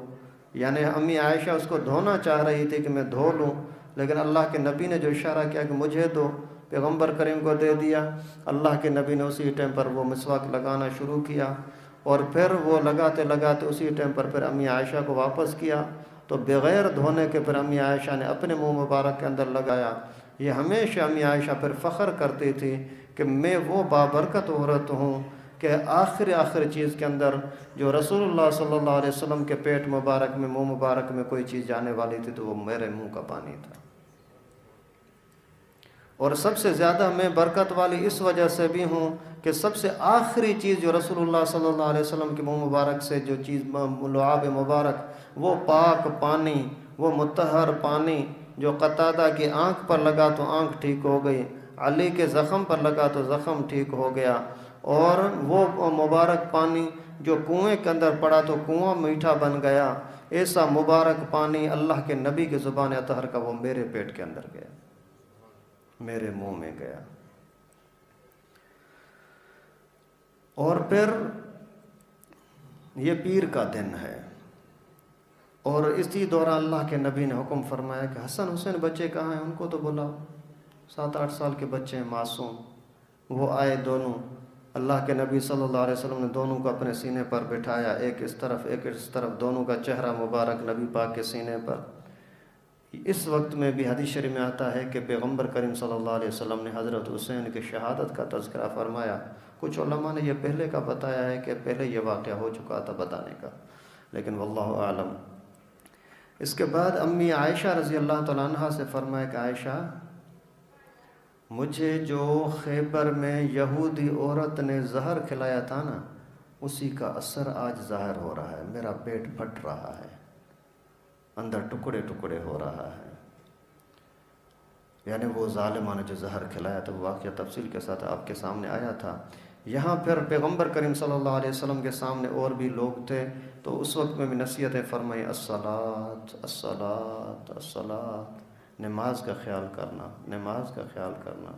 یعنی امی عائشہ اس کو دھونا چاہ رہی تھی کہ میں دھو لوں، لیکن اللہ کے نبی نے جو اشارہ کیا کہ مجھے دو، پیغمبر کریم کو دے دیا۔ اللہ کے نبی نے اسی ٹائم پر وہ مسواک لگانا شروع کیا، اور پھر وہ لگاتے لگاتے اسی ٹائم پر پھر امی عائشہ کو واپس کیا، تو بغیر دھونے کے پھر امی عائشہ نے اپنے منہ مبارک کے اندر لگایا۔ یہ ہمیشہ امی عائشہ پھر فخر کرتی تھی کہ میں وہ بابرکت عورت ہوں کہ آخر چیز کے اندر جو رسول اللہ صلی اللہ علیہ وسلم کے پیٹ مبارک میں، منہ مبارک میں کوئی چیز جانے والی تھی تو وہ میرے منہ کا پانی تھا۔ اور سب سے زیادہ میں برکت والی اس وجہ سے بھی ہوں کہ سب سے آخری چیز جو رسول اللہ صلی اللہ علیہ وسلم کے منہ مبارک سے جو چیز لعاب مبارک، وہ پاک پانی، وہ مطہر پانی جو قتادہ کی آنکھ پر لگا تو آنکھ ٹھیک ہو گئی، علی کے زخم پر لگا تو زخم ٹھیک ہو گیا، اور وہ مبارک پانی جو کنویں کے اندر پڑا تو کنواں میٹھا بن گیا۔ ایسا مبارک پانی اللہ کے نبی کی زبان اطہر کا وہ میرے پیٹ کے اندر گیا، میرے منہ میں گیا۔ اور پھر یہ پیر کا دن ہے، اور اسی دوران اللہ کے نبی نے حکم فرمایا کہ حسن حسین بچے کہاں ہیں، ان کو تو بلاؤ۔ 7-8 سال کے بچے ہیں، معصوم۔ وہ آئے دونوں، اللہ کے نبی صلی اللہ علیہ وسلم نے دونوں کو اپنے سینے پر بٹھایا، ایک اس طرف ایک اس طرف، دونوں کا چہرہ مبارک نبی پاک کے سینے پر۔ اس وقت میں بھی حدیث شریف میں آتا ہے کہ پیغمبر کریم صلی اللہ علیہ وسلم نے حضرت حسین کی شہادت کا تذکرہ فرمایا۔ کچھ علماء نے یہ پہلے کا بتایا ہے کہ پہلے یہ واقعہ ہو چکا تھا بتانے کا، لیکن واللہ اعلم۔ اس کے بعد امی عائشہ رضی اللہ تعالیٰ عنہ سے فرمایا کہ عائشہ، مجھے جو خیبر میں یہودی عورت نے زہر کھلایا تھا نا، اسی کا اثر آج ظاہر ہو رہا ہے، میرا پیٹ پھٹ رہا ہے، اندر ٹکڑے ٹکڑے ہو رہا ہے۔ یعنی وہ ظالمہ نے جو زہر کھلایا تھا، وہ واقعہ تفصیل کے ساتھ آپ کے سامنے آیا تھا۔ یہاں پھر پیغمبر کریم صلی اللہ علیہ وسلم کے سامنے اور بھی لوگ تھے، تو اس وقت میں بھی نصیحتیں فرمائی، الصلاۃ الصلاۃ الصلاۃ، نماز کا خیال کرنا، نماز کا خیال کرنا۔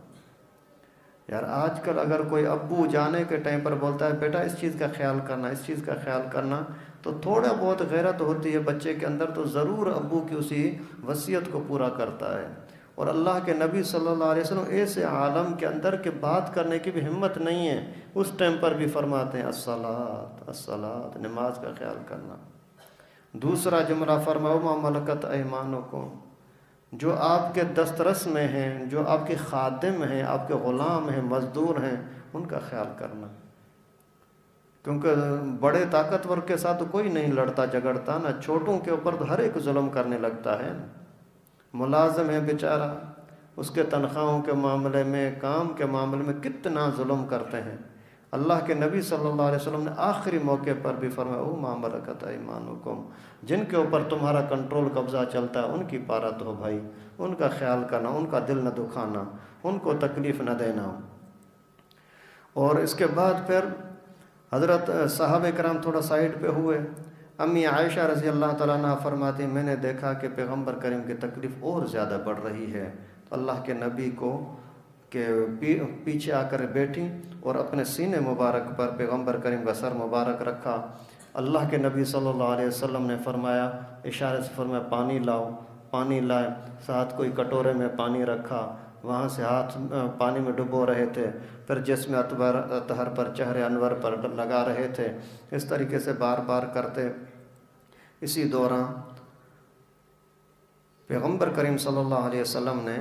یار آج کل اگر کوئی ابو جانے کے ٹائم پر بولتا ہے بیٹا اس چیز کا خیال کرنا، اس چیز کا خیال کرنا، تو تھوڑا بہت غیرت ہوتی ہے بچے کے اندر، تو ضرور ابو کی اسی وصیت کو پورا کرتا ہے۔ اور اللہ کے نبی صلی اللہ علیہ وسلم ایسے عالم کے اندر کہ بات کرنے کی بھی ہمت نہیں ہے، اس ٹائم پر بھی فرماتے ہیں الصلاۃ الصلاۃ، نماز کا خیال کرنا۔ دوسرا جملہ فرماؤ ما ملکت ایمانکم، جو آپ کے دسترس میں ہیں، جو آپ کے خادم ہیں، آپ کے غلام ہیں، مزدور ہیں، ان کا خیال کرنا۔ کیونکہ بڑے طاقتور کے ساتھ کوئی نہیں لڑتا جھگڑتا نا، چھوٹوں کے اوپر تو ہر ایک ظلم کرنے لگتا ہے۔ ملازم ہے بیچارہ، اس کے تنخواہوں کے معاملے میں، کام کے معاملے میں کتنا ظلم کرتے ہیں۔ اللہ کے نبی صلی اللہ علیہ وسلم نے آخری موقع پر بھی فرمایا او ما ملکت ایمانکم، جن کے اوپر تمہارا کنٹرول قبضہ چلتا ہے ان کی پارت ہو بھائی، ان کا خیال کرنا، ان کا دل نہ دکھانا، ان کو تکلیف نہ دینا۔ اور اس کے بعد پھر حضرت صحابہ کرام تھوڑا سائڈ پہ ہوئے۔ امی عائشہ رضی اللہ تعالیٰ عنہ فرماتی میں نے دیکھا کہ پیغمبر کریم کی تکلیف اور زیادہ بڑھ رہی ہے، تو اللہ کے نبی کو کہ پیچھے آ کر بیٹھی اور اپنے سینے مبارک پر پیغمبر کریم کا سر مبارک رکھا۔ اللہ کے نبی صلی اللہ علیہ وسلم نے فرمایا، اشارے سے فرمایا پانی لاؤ، پانی لائے، ساتھ کوئی کٹورے میں پانی رکھا، وہاں سے ہاتھ پانی میں ڈبو رہے تھے، پھر جسم اطہر پر، چہرے انور پر لگا رہے تھے، اس طریقے سے بار بار کرتے۔ اسی دوران پیغمبر کریم صلی اللہ علیہ وسلم نے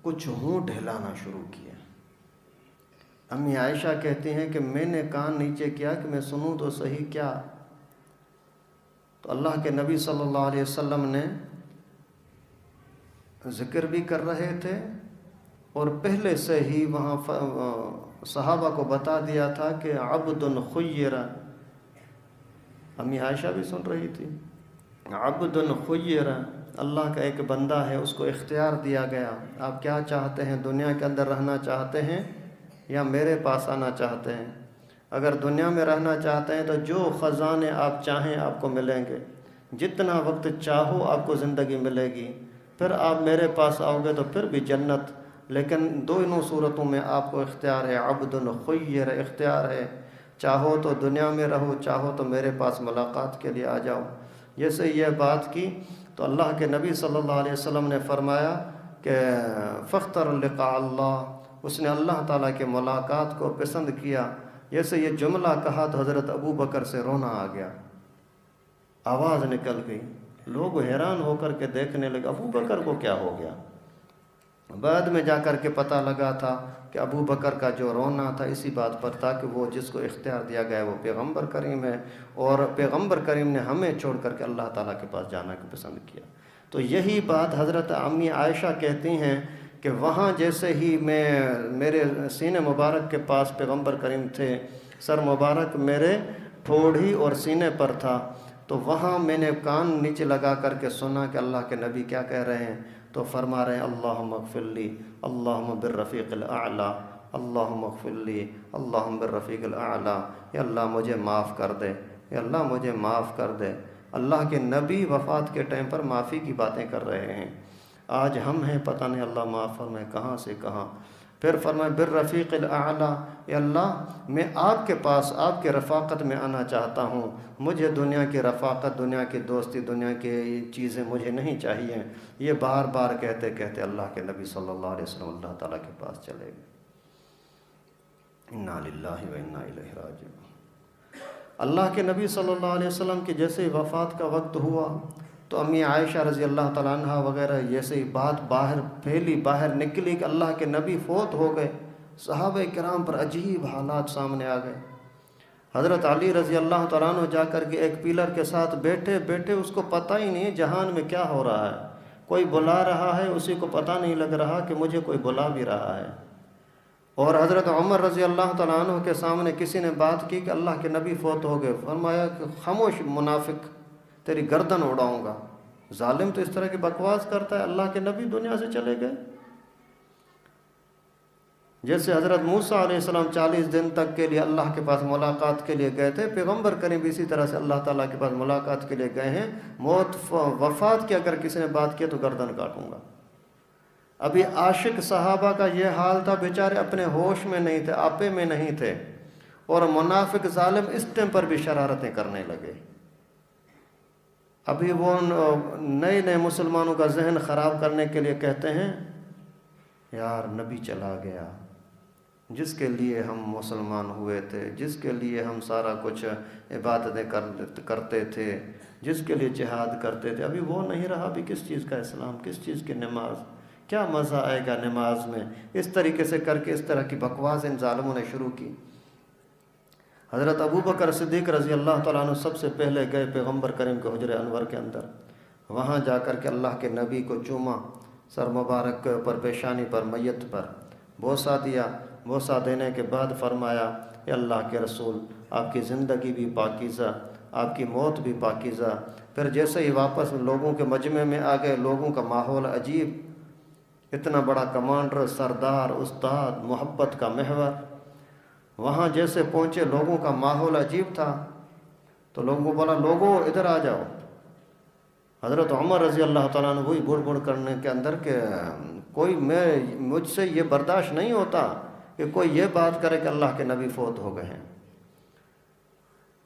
کچھ ہونٹ ہلانا شروع کیا۔ امی عائشہ کہتی ہیں کہ میں نے کان نیچے کیا کہ میں سنوں تو صحیح کیا، تو اللہ کے نبی صلی اللہ علیہ وسلم نے ذکر بھی کر رہے تھے اور پہلے سے ہی وہاں صحابہ کو بتا دیا تھا کہ عبد خیر، امی عائشہ بھی سن رہی تھی، عبد خیر، اللہ کا ایک بندہ ہے، اس کو اختیار دیا گیا، آپ کیا چاہتے ہیں، دنیا کے اندر رہنا چاہتے ہیں یا میرے پاس آنا چاہتے ہیں؟ اگر دنیا میں رہنا چاہتے ہیں تو جو خزانے آپ چاہیں آپ کو ملیں گے، جتنا وقت چاہو آپ کو زندگی ملے گی، پھر آپ میرے پاس آؤ گے تو پھر بھی جنت، لیکن دونوں صورتوں میں آپ کو اختیار ہے، عبد خیر، اختیار ہے، چاہو تو دنیا میں رہو، چاہو تو میرے پاس ملاقات کے لیے آ جاؤ۔ جیسے یہ بات کی تو اللہ کے نبی صلی اللہ علیہ وسلم نے فرمایا کہ فاختر لقاء اللہ، اس نے اللہ تعالیٰ کے ملاقات کو پسند کیا۔ جیسے یہ جملہ کہا تو حضرت ابو بکر سے رونا آ گیا، آواز نکل گئی، لوگ حیران ہو کر کے دیکھنے لگے ابو بکر کو کیا ہو گیا۔ بعد میں جا کر کے پتہ لگا تھا کہ ابو بکر کا جو رونا تھا اسی بات پر تھا کہ وہ جس کو اختیار دیا گیا ہے وہ پیغمبر کریم ہے، اور پیغمبر کریم نے ہمیں چھوڑ کر کے اللہ تعالیٰ کے پاس جانا کو پسند کیا۔ تو یہی بات حضرت امی عائشہ کہتی ہیں کہ وہاں جیسے ہی میرے سینے مبارک کے پاس پیغمبر کریم تھے، سر مبارک میرے ٹھوڑی اور سینے پر تھا، تو وہاں میں نے کان نیچے لگا کر کے سنا کہ اللہ کے نبی کیا کہہ رہے ہیں، تو فرما رہے ہیں اللہم اغفر لی، اللہم بالرفیق الاعلیٰ، اللہم اغفر لی، اللہم بالرفیق الاعلیٰ، یا اللہ مجھے معاف کر دے، یا اللہ مجھے معاف کر دے۔ اللہ کے نبی وفات کے ٹائم پر معافی کی باتیں کر رہے ہیں، آج ہم ہیں پتہ نہیں اللہ معاف فرمائے کہاں سے کہاں۔ پھر فرمائے بالرفیق الاعلیٰ، یا اللہ میں آپ کے پاس آپ کے رفاقت میں آنا چاہتا ہوں، مجھے دنیا کی رفاقت، دنیا کی دوستی، دنیا کی چیزیں مجھے نہیں چاہیے۔ یہ بار بار کہتے کہتے اللہ کے نبی صلی اللہ علیہ وسلم اللہ تعالیٰ کے پاس چلے گئے۔ انا للہ و انا الیہ راجعون۔ اللہ کے نبی صلی اللہ علیہ وسلم کی جیسے ہی وفات کا وقت ہوا تو امی عائشہ رضی اللہ تعالیٰ عنہ وغیرہ جیسے ہی بات باہر پھیلی، باہر نکلی کہ اللہ کے نبی فوت ہو گئے، صحابہ کرام پر عجیب حالات سامنے آ گئے۔ حضرت علی رضی اللہ تعالیٰ عنہ جا کر کے ایک پیلر کے ساتھ بیٹھے بیٹھے اس کو پتہ ہی نہیں جہان میں کیا ہو رہا ہے، کوئی بلا رہا ہے، اسی کو پتہ نہیں لگ رہا کہ مجھے کوئی بلا بھی رہا ہے۔ اور حضرت عمر رضی اللہ تعالیٰ عنہ کے سامنے کسی نے بات کی کہ اللہ کے نبی فوت ہو گئے، فرمایا کہ خاموش منافق، تیری گردن اڑاؤں گا۔ ظالم تو اس طرح کی بکواس کرتا ہے، اللہ کے نبی دنیا سے چلے گئے۔ جیسے حضرت موسیٰ علیہ السلام 40 دن تک کے لیے اللہ کے پاس ملاقات کے لیے گئے تھے، پیغمبر کریم بھی اسی طرح سے اللہ تعالیٰ کے پاس ملاقات کے لیے گئے ہیں۔ موت وفات کی اگر کسی نے بات کی تو گردن کاٹوں گا۔ ابھی عاشق صحابہ کا یہ حال تھا، بیچارے اپنے ہوش میں نہیں تھے، آپے میں نہیں تھے، اور منافق ظالم اس ٹائم پر بھی شرارتیں کرنے لگے۔ ابھی وہ نئے نئے مسلمانوں کا ذہن خراب کرنے کے لیے کہتے ہیں یار نبی چلا گیا، جس کے لیے ہم مسلمان ہوئے تھے، جس کے لیے ہم سارا کچھ عبادتیں کرتے تھے، جس کے لیے جہاد کرتے تھے، ابھی وہ نہیں رہا، ابھی کس چیز کا اسلام، کس چیز کی نماز، کیا مزہ آئے گا نماز میں۔ اس طریقے سے کر کے اس طرح کی بکواس ان ظالموں نے شروع کی۔ حضرت ابو بکر صدیق رضی اللہ تعالیٰ عنہ سب سے پہلے گئے پیغمبر کریم کے حجر انور کے اندر، وہاں جا کر کے اللہ کے نبی کو چوما، سر مبارک پر، پیشانی پر، میت پر بوسہ دیا۔ بوسہ دینے کے بعد فرمایا اے اللہ کے رسول، آپ کی زندگی بھی پاکیزہ، آپ کی موت بھی پاکیزہ۔ پھر جیسے ہی واپس لوگوں کے مجمع میں آ گئے، لوگوں کا ماحول عجیب، اتنا بڑا کمانڈر، سردار، استاد، محبت کا محور، وہاں جیسے پہنچے لوگوں کا ماحول عجیب تھا، تو لوگوں کو بولا لوگوں ادھر آ جاؤ۔ حضرت عمر رضی اللہ تعالیٰ عنہ وہی بڑھ بڑھ کرنے کے اندر کہ مجھ سے یہ برداشت نہیں ہوتا کہ کوئی یہ بات کرے کہ اللہ کے نبی فوت ہو گئے ہیں۔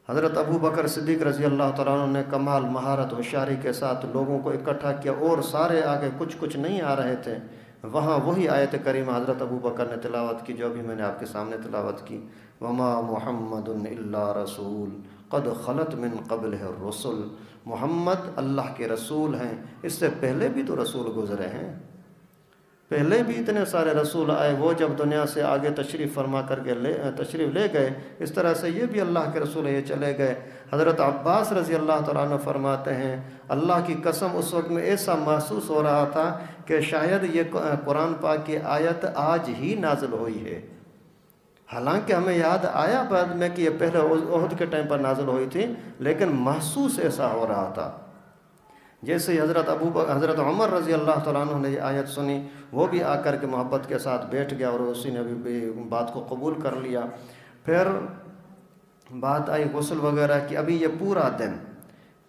حضرت ابو بکر صدیق رضی اللہ تعالیٰ عنہ نے کمال مہارت ہوشیاری کے ساتھ لوگوں کو اکٹھا کیا، اور سارے آگے کچھ نہیں آ رہے تھے، وہاں وہی آیت کریمہ حضرت ابو بکر نے تلاوت کی جو ابھی میں نے آپ کے سامنے تلاوت کی، وما محمد الا رسول قد خلت من قبلہ الرسل، محمد اللہ کے رسول ہیں، اس سے پہلے بھی تو رسول گزرے ہیں، پہلے بھی اتنے سارے رسول آئے، وہ جب دنیا سے آگے تشریف فرما کر کے تشریف لے گئے، اس طرح سے یہ بھی اللہ کے رسول یہ چلے گئے۔ حضرت عباس رضی اللہ تعالیٰ عنہ فرماتے ہیں اللہ کی قسم اس وقت میں ایسا محسوس ہو رہا تھا کہ شاید یہ قرآن پاک کی آیت آج ہی نازل ہوئی ہے، حالانکہ ہمیں یاد آیا بعد میں کہ یہ پہلے احد کے ٹائم پر نازل ہوئی تھی، لیکن محسوس ایسا ہو رہا تھا جیسے حضرت عمر رضی اللہ تعالیٰ عنہ نے یہ آیت سنی، وہ بھی آ کر کے محبت کے ساتھ بیٹھ گیا اور اسی نے بھی بات کو قبول کر لیا۔ پھر بات آئی غسل وغیرہ کی، ابھی یہ پورا دن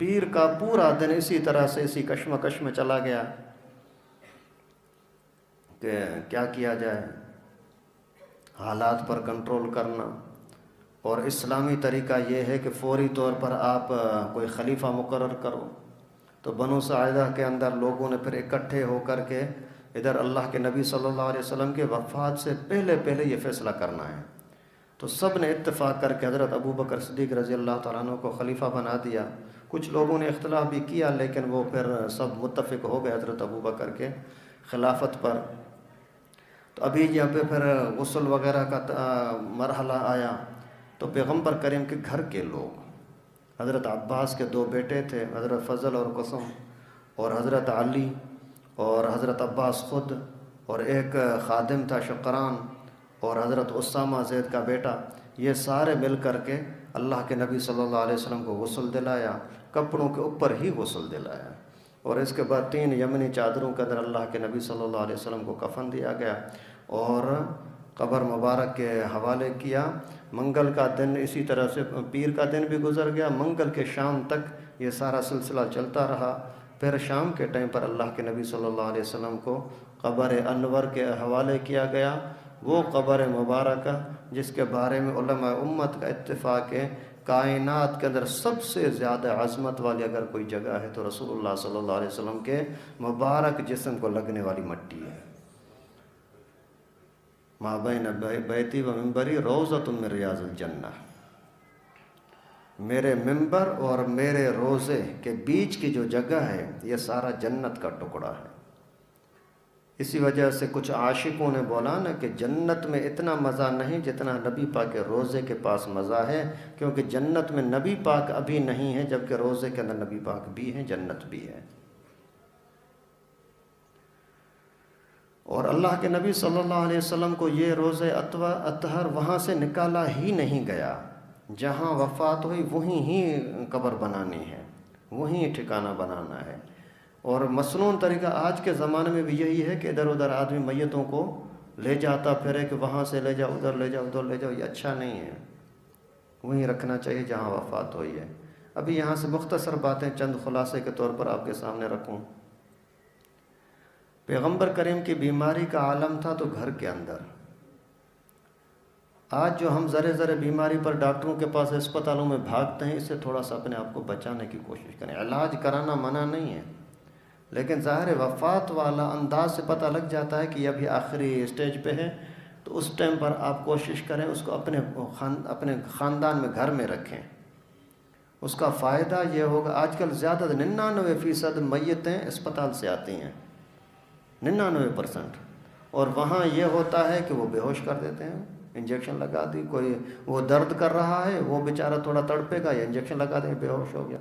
پیر کا پورا دن اسی طرح سے اسی کشمکش میں چلا گیا کہ کیا کیا جائے، حالات پر کنٹرول کرنا، اور اسلامی طریقہ یہ ہے کہ فوری طور پر آپ کوئی خلیفہ مقرر کرو۔ تو بنو ساعدہ کے اندر لوگوں نے پھر اکٹھے ہو کر کے ادھر اللہ کے نبی صلی اللہ علیہ وسلم کے وفات سے پہلے یہ فیصلہ کرنا ہے، تو سب نے اتفاق کر کے حضرت ابو بکر صدیق رضی اللہ تعالیٰ عنہ کو خلیفہ بنا دیا۔ کچھ لوگوں نے اختلاف بھی کیا لیکن وہ پھر سب متفق ہو گئے حضرت ابو بکر کے خلافت پر۔ تو ابھی یہاں پہ پھر غسل وغیرہ کا مرحلہ آیا، تو پیغمبر کریم کے گھر کے لوگ، حضرت عباس کے 2 بیٹے تھے، حضرت فضل اور قسم، اور حضرت علی اور حضرت عباس خود، اور ایک خادم تھا شقران، اور حضرت اسامہ زید کا بیٹا، یہ سارے مل کر کے اللہ کے نبی صلی اللہ علیہ وسلم کو غسل دلایا، کپڑوں کے اوپر ہی غسل دلایا، اور اس کے بعد 3 یمنی چادروں کے اندر اللہ کے نبی صلی اللہ علیہ وسلم کو کفن دیا گیا اور قبر مبارک کے حوالے کیا۔ منگل کا دن اسی طرح سے پیر کا دن بھی گزر گیا، منگل کے شام تک یہ سارا سلسلہ چلتا رہا۔ پھر شام کے ٹائم پر اللہ کے نبی صلی اللہ علیہ وسلم کو قبر انور کے حوالے کیا گیا، وہ قبر مبارکہ جس کے بارے میں علماء امت کا اتفاق ہے کائنات کے اندر سب سے زیادہ عظمت والی اگر کوئی جگہ ہے تو رسول اللہ صلی اللہ علیہ وسلم کے مبارک جسم کو لگنے والی مٹی ہے۔ ما بین بیتی و منبری روضۃ من ریاض الجنہ، میرے منبر اور میرے روضے کے بیچ کی جو جگہ ہے یہ سارا جنت کا ٹکڑا ہے۔ اسی وجہ سے کچھ عاشقوں نے بولا نا کہ جنت میں اتنا مزہ نہیں جتنا نبی پاک کے روضے کے پاس مزہ ہے، کیونکہ جنت میں نبی پاک ابھی نہیں ہے جبکہ روضے کے اندر نبی پاک بھی ہیں، جنت بھی ہے۔ اور اللہ کے نبی صلی اللہ علیہ وسلم کو یہ روضہ اطہر وہاں سے نکالا ہی نہیں گیا، جہاں وفات ہوئی وہیں ہی قبر بنانی ہے، وہیں ٹھکانہ بنانا ہے۔ اور مسنون طریقہ آج کے زمانے میں بھی یہی ہے کہ ادھر ادھر آدمی میتوں کو لے جاتا پھرے کہ وہاں سے لے جاؤ ادھر لے جاؤ ادھر لے جاؤ، یہ اچھا نہیں ہے، وہیں رکھنا چاہیے جہاں وفات ہوئی ہے۔ ابھی یہاں سے مختصر باتیں چند خلاصے کے طور پر آپ کے سامنے رکھوں۔ پیغمبر کریم کی بیماری کا عالم تھا تو گھر کے اندر، آج جو ہم ذرے ذرے بیماری پر ڈاکٹروں کے پاس اسپتالوں میں بھاگتے ہیں، اس سے تھوڑا سا اپنے آپ کو بچانے کی کوشش کریں۔ علاج کرانا منع نہیں ہے، لیکن ظاہر وفات والا انداز سے پتہ لگ جاتا ہے کہ یہ ابھی آخری سٹیج پہ ہے، تو اس ٹائم پر آپ کوشش کریں اس کو اپنے خاندان میں گھر میں رکھیں۔ اس کا فائدہ یہ ہوگا، آج کل زیادہ 99% میتیں اسپتال سے آتی ہیں، 99%، اور وہاں یہ ہوتا ہے کہ وہ بے ہوش کر دیتے ہیں، انجیکشن لگا دی، کوئی وہ درد کر رہا ہے وہ بیچارہ تھوڑا تڑپے گا، یہ انجیکشن لگا دیں بے ہوش ہو گیا۔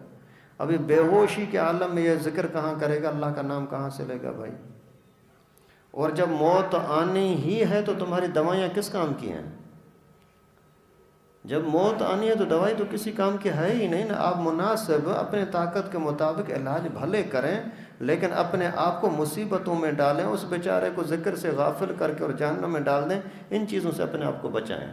ابھی بے ہوشی کے عالم میں یہ ذکر کہاں کرے گا، اللہ کا نام کہاں سے لے گا بھائی؟ اور جب موت آنی ہی ہے تو تمہاری دوائیاں کس کام کی ہیں؟ جب موت آنی ہے تو دوائی تو کسی کام کی ہے ہی نہیں نا۔ آپ مناسب اپنے طاقت کے مطابق علاج بھلے کریں، لیکن اپنے آپ کو مصیبتوں میں ڈالیں، اس بیچارے کو ذکر سے غافل کر کے اور جہنم میں ڈال دیں، ان چیزوں سے اپنے آپ کو بچائیں۔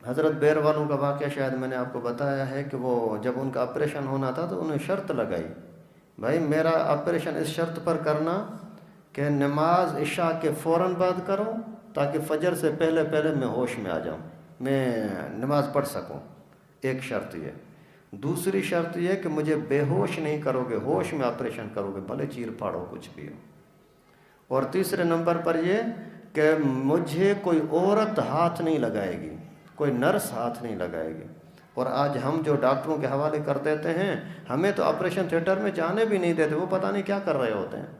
حضرت بیر والوں کا واقعہ شاید میں نے آپ کو بتایا ہے کہ وہ جب ان کا آپریشن ہونا تھا تو انہیں شرط لگائی، بھائی میرا آپریشن اس شرط پر کرنا کہ نماز عشاء کے فوراً بعد کرو تاکہ فجر سے پہلے پہلے میں ہوش میں آ جاؤں، میں نماز پڑھ سکوں، ایک شرط یہ۔ دوسری شرط یہ کہ مجھے بے ہوش نہیں کرو گے، ہوش میں آپریشن کرو گے، بھلے چیر پھاڑو کچھ بھی ہو۔ اور تیسرے نمبر پر یہ کہ مجھے کوئی عورت ہاتھ نہیں لگائے گی، کوئی نرس ہاتھ نہیں لگائے گی۔ اور آج ہم جو ڈاکٹروں کے حوالے کر دیتے ہیں، ہمیں تو آپریشن تھیٹر میں جانے بھی نہیں دیتے، وہ پتہ نہیں کیا کر رہے ہوتے ہیں۔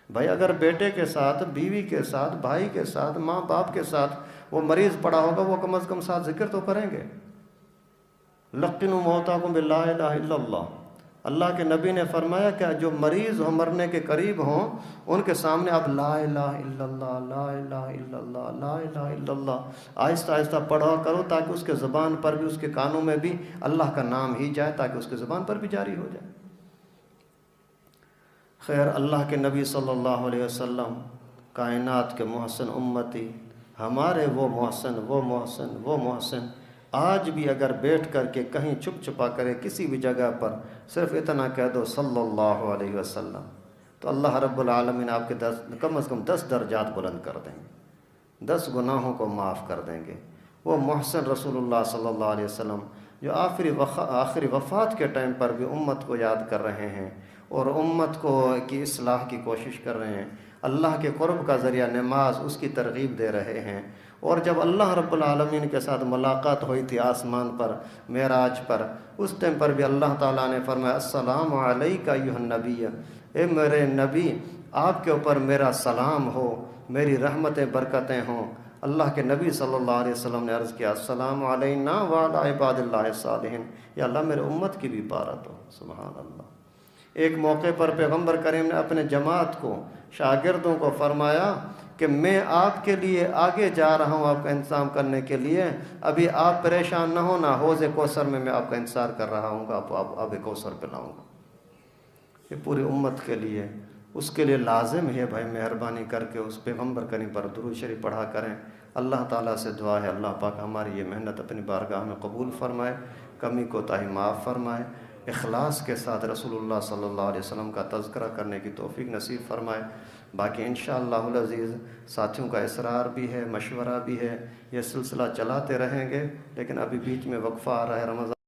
بھائی اگر بیٹے کے ساتھ، بیوی کے ساتھ، بھائی کے ساتھ، ماں باپ کے ساتھ وہ مریض پڑا ہوگا، وہ کم از کم ساتھ ذکر تو کریں گے۔ لقنوا موتاکم باللا الہ الا اللہ، اللہ کے نبی نے فرمایا کہ جو مریض ہوں، مرنے کے قریب ہوں، ان کے سامنے آپ لا الہ الا اللہ، لا الہ الا اللہ، لا الہ الا اللہ آہستہ آہستہ پڑھا کرو، تاکہ اس کے زبان پر بھی، اس کے کانوں میں بھی اللہ کا نام ہی جائے، تاکہ اس کے زبان پر بھی جاری ہو جائے۔ خیر، اللہ کے نبی صلی اللہ علیہ وسلم کائنات کے محسن امتی، ہمارے وہ محسن آج بھی اگر بیٹھ کر کے کہیں چھپ چھپا کرے کسی بھی جگہ پر صرف اتنا کہہ دو صلی اللہ علیہ وسلم، تو اللہ رب العالمین آپ کے کم از کم 10 درجات بلند کر دیں گے، 10 گناہوں کو معاف کر دیں گے۔ وہ محسن رسول اللہ صلی اللہ علیہ وسلم جو آخری وفات کے ٹائم پر بھی امت کو یاد کر رہے ہیں اور امت کی اصلاح کی کوشش کر رہے ہیں، اللہ کے قرب کا ذریعہ نماز اس کی ترغیب دے رہے ہیں۔ اور جب اللہ رب العالمین کے ساتھ ملاقات ہوئی تھی آسمان پر معراج پر، اس ٹائم پر بھی اللہ تعالیٰ نے فرمایا السلام علیک ایھا النبی، اے میرے نبی آپ کے اوپر میرا سلام ہو، میری رحمتیں برکتیں ہوں۔ اللہ کے نبی صلی اللہ علیہ وسلم نے عرض کیا السلام علینا وعلی عباد اللہ الصالحین، یا اللہ میرے امت کی بھی بارت ہو۔ سبحان اللہ۔ ایک موقع پر پیغمبر کریم نے اپنے جماعت کو، شاگردوں کو فرمایا کہ میں آپ کے لیے آگے جا رہا ہوں آپ کا انتظام کرنے کے لیے، ابھی آپ پریشان نہ ہونا، حوض کوثر میں آپ کا انتظار کر رہا ہوں گا، آپ آب کوثر پلاؤں گا۔ یہ پوری امت کے لیے، اس کے لیے لازم ہے بھائی مہربانی کر کے اس پیغمبر کریم پر درود شریف پڑھا کریں۔ اللہ تعالیٰ سے دعا ہے اللہ پاک ہماری یہ محنت اپنی بارگاہ میں قبول فرمائے، کمی کوتاہی معاف فرمائے، اخلاص کے ساتھ رسول اللہ صلی اللہ علیہ وسلم کا تذکرہ کرنے کی توفیق نصیب فرمائے۔ باقی انشاءاللہ العزیز ساتھیوں کا اصرار بھی ہے، مشورہ بھی ہے، یہ سلسلہ چلاتے رہیں گے، لیکن ابھی بیچ میں وقفہ آ رہا ہے رمضان